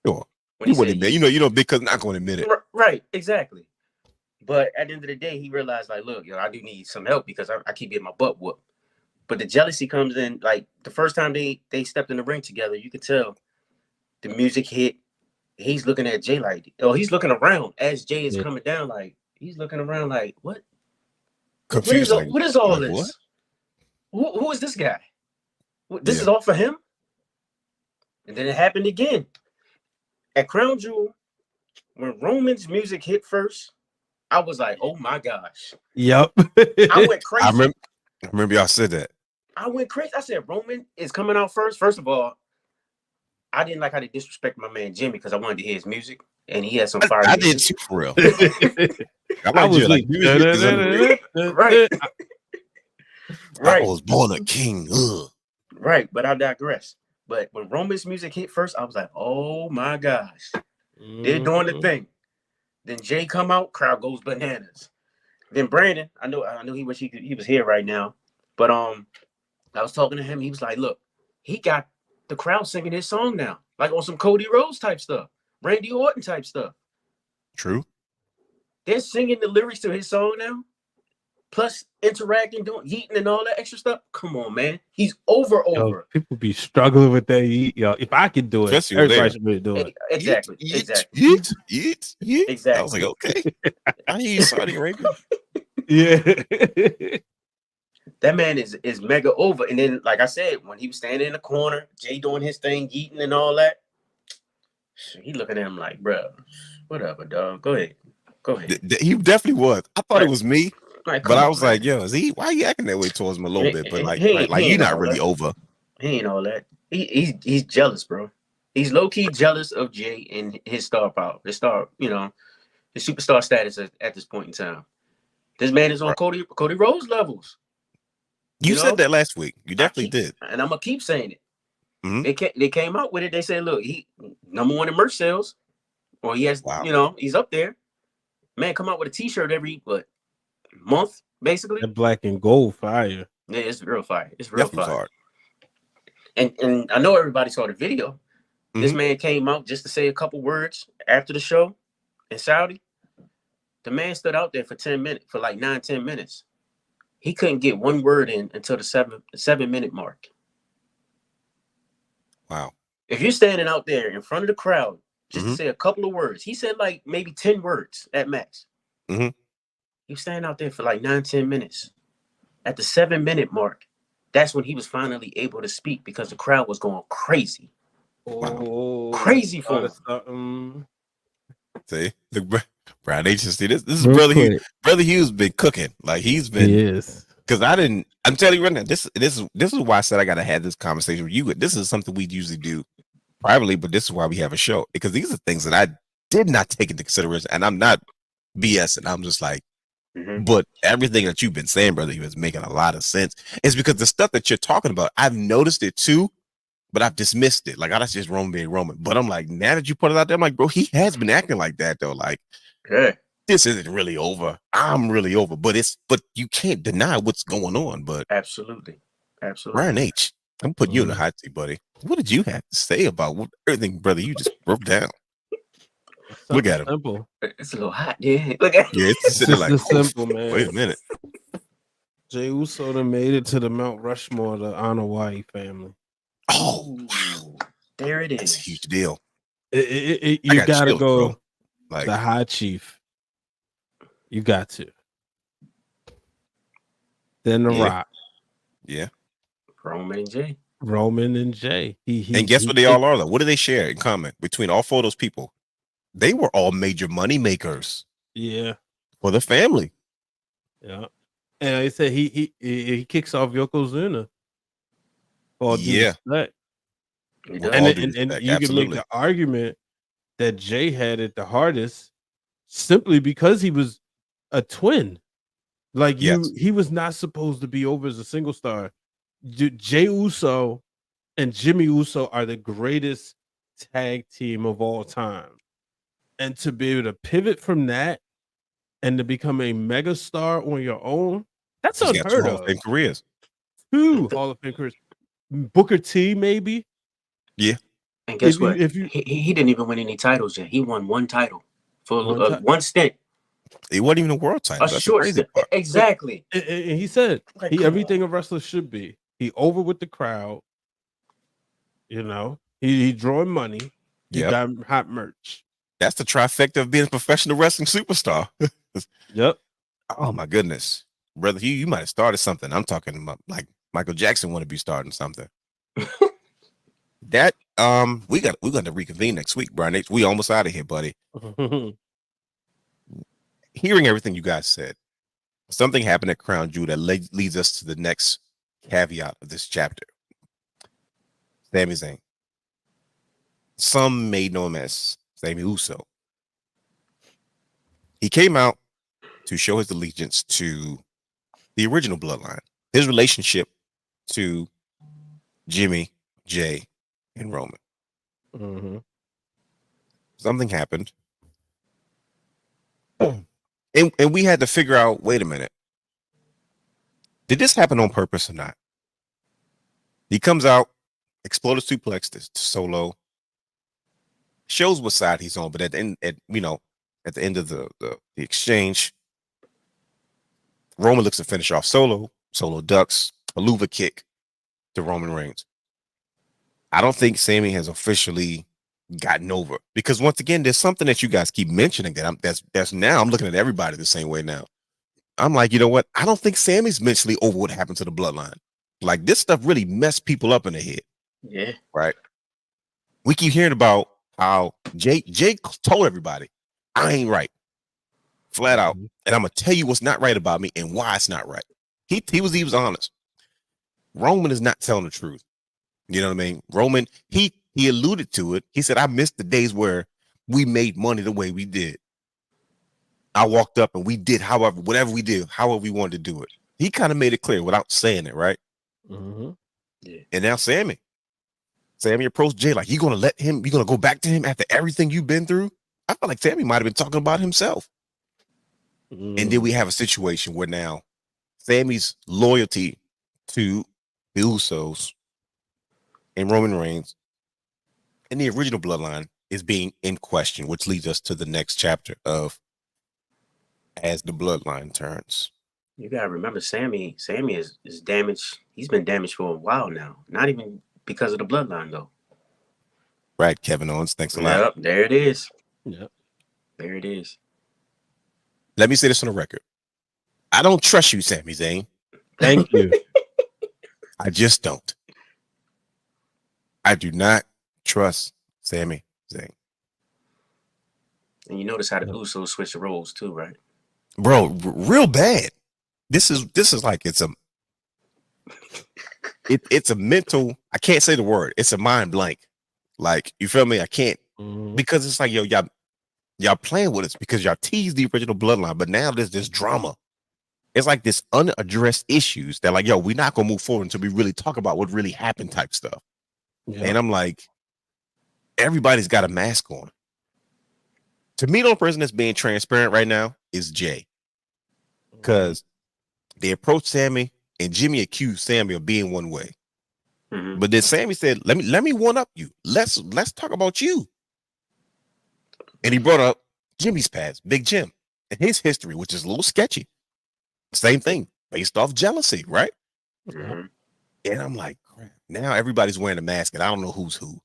Sure. When he wouldn't admit, big cousin not going to admit it. Right, exactly. But at the end of the day, he realized, like, look, I do need some help because I keep getting my butt whooped. But the jealousy comes in, like, the first time they stepped in the ring together, you could tell the music hit. He's looking at Jey like, he's looking around as Jey is coming down, like, he's looking around like, what? Confused. What is all this? Who is this guy? This is all for him? And then it happened again. At Crown Jewel, when Roman's music hit first, I was like, oh my gosh. Yep. I went crazy. I remember y'all said that. I went crazy. I said, Roman is coming out first. First of all, I didn't like how they disrespect my man Jimmy because I wanted to hear his music. And he had some fire. I did too, for real. I was like, right. I was born a king. Ugh. Right, but I digress. But when Roman's music hit first, I was like, oh my gosh. They're doing the thing. Then Jey come out, crowd goes bananas. Then Brandon, I know he wish he was here right now. But I was talking to him. He was like, look, he got the crowd singing his song now. Like on some Cody Rhodes type stuff. Randy Orton type stuff. True. They're singing the lyrics to his song now. Plus interacting, doing yeeting and all that extra stuff. Come on, man. He's over. Yo, people be struggling with that yeet, yo. If I could do it, everybody should be doing it. Exactly. Yeet. Exactly. I was like, okay. I hear you, Saudi Arabia. Yeah. That man is mega over. And then, like I said, when he was standing in the corner, Jey doing his thing, yeeting and all that, he looking at him like, bro, whatever, dog. Go ahead. He definitely was. I thought it was me. Like, but I was like, yo, why are you acting that way towards him a little bit? But like you're not really over. He ain't all that. He's jealous, bro. He's low-key jealous of Jey and his star power, his superstar status at this point in time. This man is on Cody Rhodes levels. You said that last week. You definitely did. And I'm gonna keep saying it. Mm-hmm. They came out with it. They said, look, he #1 in merch sales. Or he has, he's up there. Man, come out with a t-shirt every month, basically. That black and gold fire. Yeah, it's real fire. It's real definitely fire. Hard. And I know everybody saw the video. This man came out just to say a couple words after the show in Saudi. The man stood out there for 10 minutes, for like 9-10 minutes. He couldn't get one word in until the 7-minute mark. Wow. If you're standing out there in front of the crowd just to say a couple of words, he said like maybe 10 words at max. He was standing out there for like 9-10 minutes. At the 7-minute mark, that's when he was finally able to speak because the crowd was going crazy. Oh, Crazy for him. something. See, look, Brown Agency. This is Real brother Hughes. quick. Brother Hughes been cooking. Like he's He been. is. Because I'm telling you right now, this is why I said I gotta have this conversation with you. This is something we usually do privately, but this is why we have a show, because these are things that I did not take into consideration, and I'm not BSing. I'm just like, but everything that you've been saying, brother, you is making a lot of sense. It's because the stuff that you're talking about, I've noticed it too, but I've dismissed it. Like, oh, that's just Roman being Roman. But I'm like, now that you put it out there, I'm like, bro, he has been acting like that though. Like, this isn't really over. I'm really over, but you can't deny what's going on. But absolutely. Ryan H, I'm putting you in the hot seat, buddy. What did you have to say about everything, brother? You just broke down. Look at him. Simple. It's a little hot, yeah. Look at it's sitting like simple, man. Wait a minute. Jey Uso done made it to the Mt Rushmore, the Anoa'i family. Oh, wow. There it is. That's a huge deal. You gotta chills, go bro. Like the High Chief. You got to. Then the Rock. Yeah. Roman and Jey. And guess what they all are though? What do they share in common between all four of those people? They were all major money makers. Yeah. For the family. Yeah. And I said he kicks off Yokozuna. Yeah. And you can make the argument that Jey had it the hardest simply because he was a twin. Like he was not supposed to be over as a single star. Jey Uso and Jimmy Uso are the greatest tag team of all time. And to be able to pivot from that and to become a mega star on your own, that's unheard of. In careers. 2 Hall of Fame careers. Booker T, maybe. Yeah. And guess what? He didn't even win any titles yet. He won one title for one stint. It wasn't even a world title. That's short stint. Exactly. And he said everything a wrestler should be. He over with the crowd. You know, he drawing money. He got hot merch. That's the trifecta of being a professional wrestling superstar. Yep. Oh my goodness, brother, you might have started something. I'm talking about like Michael Jackson want to be starting something. That we got to reconvene next week, Brian. We almost out of here, buddy. Hearing everything you guys said, something happened at Crown Jewel that leads us to the next caveat of this chapter. Sami Zayn. Some may know him as Sami Uso. He came out to show his allegiance to the original Bloodline, his relationship to Jimmy, Jey, and Roman. Something happened. And we had to figure out, wait a minute. Did this happen on purpose or not? He comes out, exploded suplex to Solo, shows what side he's on, but at the end, at the end of the exchange, Roman looks to finish off Solo. Solo ducks a Luva kick to Roman Reigns. I don't think Sami has officially gotten over, because once again, there's something that you guys keep mentioning that's now I'm looking at everybody the same way now. I'm like, you know what? I don't think Sami's mentally over what happened to the Bloodline. Like, this stuff really messed people up in the head. Yeah. Right. We keep hearing about how Jey told everybody, I ain't right. Flat out. And I'm gonna tell you what's not right about me and why it's not right. He was honest. Roman is not telling the truth. You know what I mean? Roman, he alluded to it. He said, I missed the days where we made money the way we did. I walked up and we did whatever we did, however we wanted to do it. He kind of made it clear without saying it, right? Yeah. And now Sami approached Jey like, you gonna go back to him after everything you've been through? I felt like Sami might have been talking about himself. And then we have a situation where now Sami's loyalty to the Usos and Roman Reigns and the original Bloodline is being in question, which leads us to the next chapter of As the Bloodline Turns. You gotta remember, Sami is damaged. He's been damaged for a while now. Not even because of the Bloodline, though. Right, Kevin Owens. Thanks a lot. Yep, there it is. Yep. There it is. Let me say this on the record. I don't trust you, Sami Zayn. Thank you. I just don't. I do not trust Sami Zayn. And you notice how the Usos switch the roles too, right? Bro, real bad. This is like it's a mental. I can't say the word. It's a mind blank. Like, you feel me? I can't, because it's like, yo, y'all playing with us because y'all teased the original Bloodline, but now there's this drama. It's like this unaddressed issues that, like, yo, we're not gonna move forward until we really talk about what really happened type stuff. Yeah. And I'm like, everybody's got a mask on. To me, the only person that's being transparent right now is Jey, because they approached Sami and Jimmy accused Sami of being one way. But then Sami said, let me one up you. Let's talk about you. And he brought up Jimmy's past, Big Jim, and his history, which is a little sketchy. Same thing, based off jealousy, right? And I'm like, crap. Now everybody's wearing a mask, and I don't know who's who.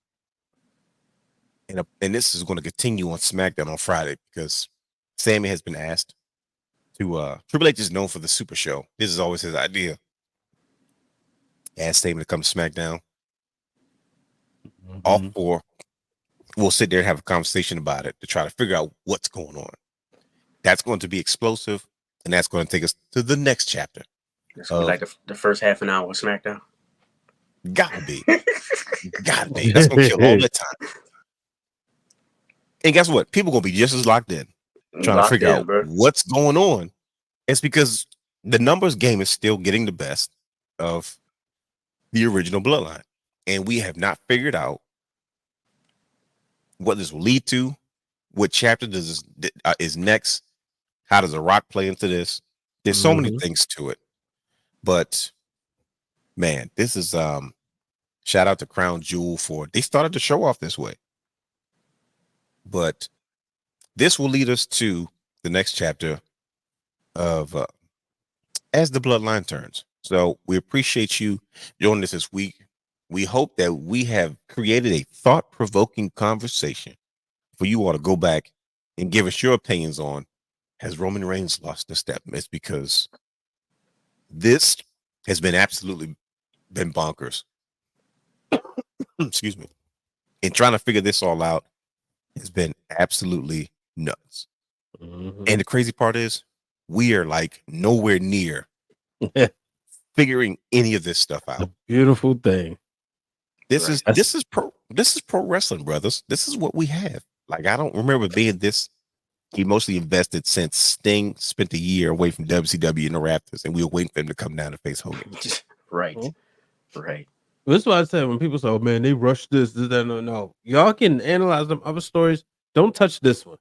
And this is going to continue on SmackDown on Friday, because Sami has been asked to Triple H is known for the Super Show. This is always his idea. Asked Sami to come to SmackDown. All four will sit there and have a conversation about it to try to figure out what's going on. That's going to be explosive, and that's going to take us to the next chapter. It's going to be like the first half an hour of SmackDown. Gotta be. Gotta be. That's going to kill all the time. And guess what? People going to be just as locked in, trying to figure out what's going on. It's because the numbers game is still getting the best of the original Bloodline, and we have not figured out what this will lead to. What chapter is next? How does The Rock play into this? There's so many things to it, but man, this is shout out to Crown Jewel for they started the show off this way, but this will lead us to the next chapter of as the Bloodline turns. So we appreciate you joining us this week. We hope that we have created a thought-provoking conversation for you all to go back and give us your opinions on, has Roman Reigns lost a step? It's because this has been absolutely been bonkers. Excuse me. And trying to figure this all out has been absolutely nuts. And the crazy part is we are like nowhere near figuring any of this stuff out. A beautiful thing. This is pro wrestling, brothers. This is what we have. Like, I don't remember being this emotionally invested since Sting spent a year away from WCW and the Raptors, and we were waiting for him to come down to face Hogan. Right. This is why I said when people say, "Oh man, they rushed this, that." No. Y'all can analyze them other stories. Don't touch this one.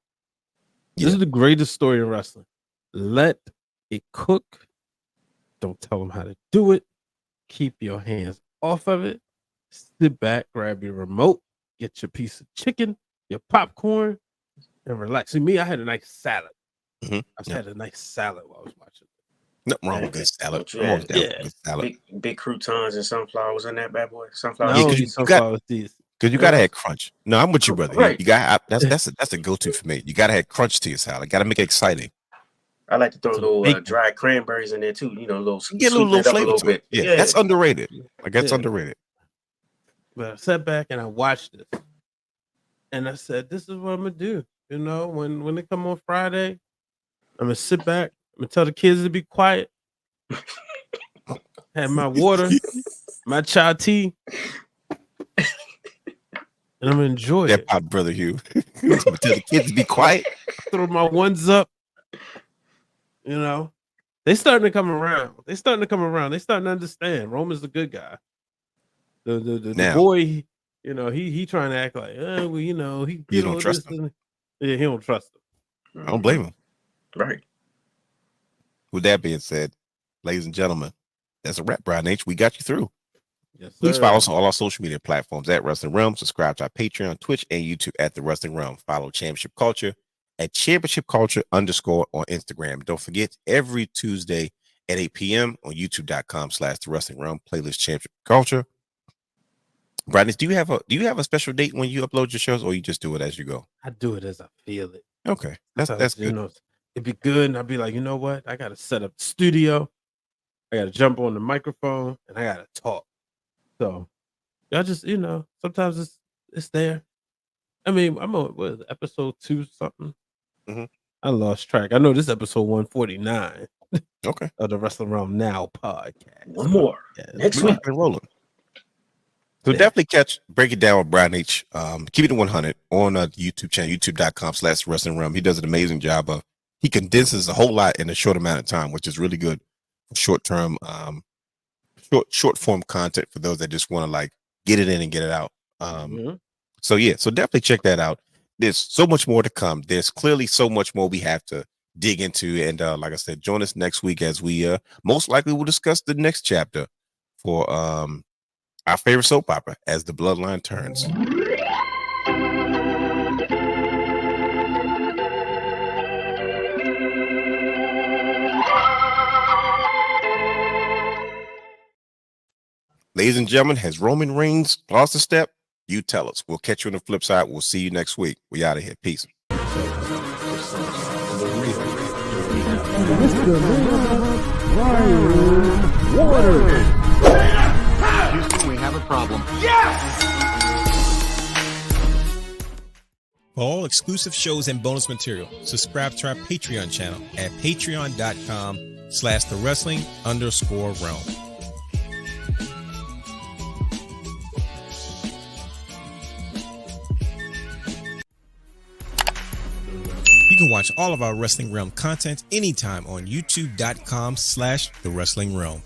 This is the greatest story in wrestling. Let it cook. Don't tell them how to do it. Keep your hands off of it. Sit back, grab your remote, get your piece of chicken, your popcorn, and relax. See, me, I had a nice salad. I had a nice salad while I was watching. Nothing wrong with good salad. Big croutons and sunflowers in that bad boy. Sunflowers. Because you gotta have crunch. No, I'm with you, brother. Right. You got that's a go-to for me. You gotta have crunch to your salad. Gotta make it exciting. I like to throw little dried cranberries in there too. You know, get a little flavor to it. Yeah, that's underrated. Like that's underrated. But I sat back and I watched this, and I said, "This is what I'm gonna do." You know, when they come on Friday, I'm gonna sit back. I'm gonna tell the kids to be quiet. Have my water, my chai tea, and I'm gonna enjoy it. Pop, brother Hugh. Tell the kids to be quiet. Throw my ones up. You know, they starting to come around. They starting to understand. Roman's the good guy. The boy, you know, he trying to act like, well, you know, he don't trust him. Yeah, he don't trust him. I don't blame him. Right. With that being said, ladies and gentlemen, that's a wrap, Brian H. We got you through. Yes, sir. Please follow us on all our social media platforms at Wrestling Realm. Subscribe to our Patreon, Twitch, and YouTube at The Wrestling Realm. Follow Championship Culture at Championship Culture _ on Instagram. Don't forget, every Tuesday at 8 p.m. on youtube.com/The Wrestling Realm, playlist Championship Culture. Brian, do you have a special date when you upload your shows, or you just do it as you go? I do it as I feel it. Okay, that's good. You know, it'd be good, and I'd be like, you know what? I gotta set up the studio. I gotta jump on the microphone, and I gotta talk. So y'all just, you know, sometimes it's there. I mean, I'm on what, episode 2 something. Mhm. I lost track. I know this is episode 149 Okay. of the Wrestling Realm Now podcast. One more next We're week. rocking and rolling. So Yeah. definitely break it down with Brian H. Keep it 100 on the YouTube channel, youtube.com/wrestling realm. He does an amazing job of, he condenses a whole lot in a short amount of time, which is really good for short-term, short form content for those that just want to like get it in and get it out. So definitely check that out. There's so much more to come. There's clearly so much more we have to dig into. And like I said, join us next week as we most likely will discuss the next chapter for our favorite soap opera as the Bloodline turns. Ladies and gentlemen, has Roman Reigns lost a step? You tell us. We'll catch you on the flip side. We'll see you next week. We out of here. Peace. Houston, we have a problem. For all exclusive shows and bonus material, subscribe to our Patreon channel at patreon.com/thewrestling_realm. You can watch all of our Wrestling Realm content anytime on youtube.com/thewrestling realm.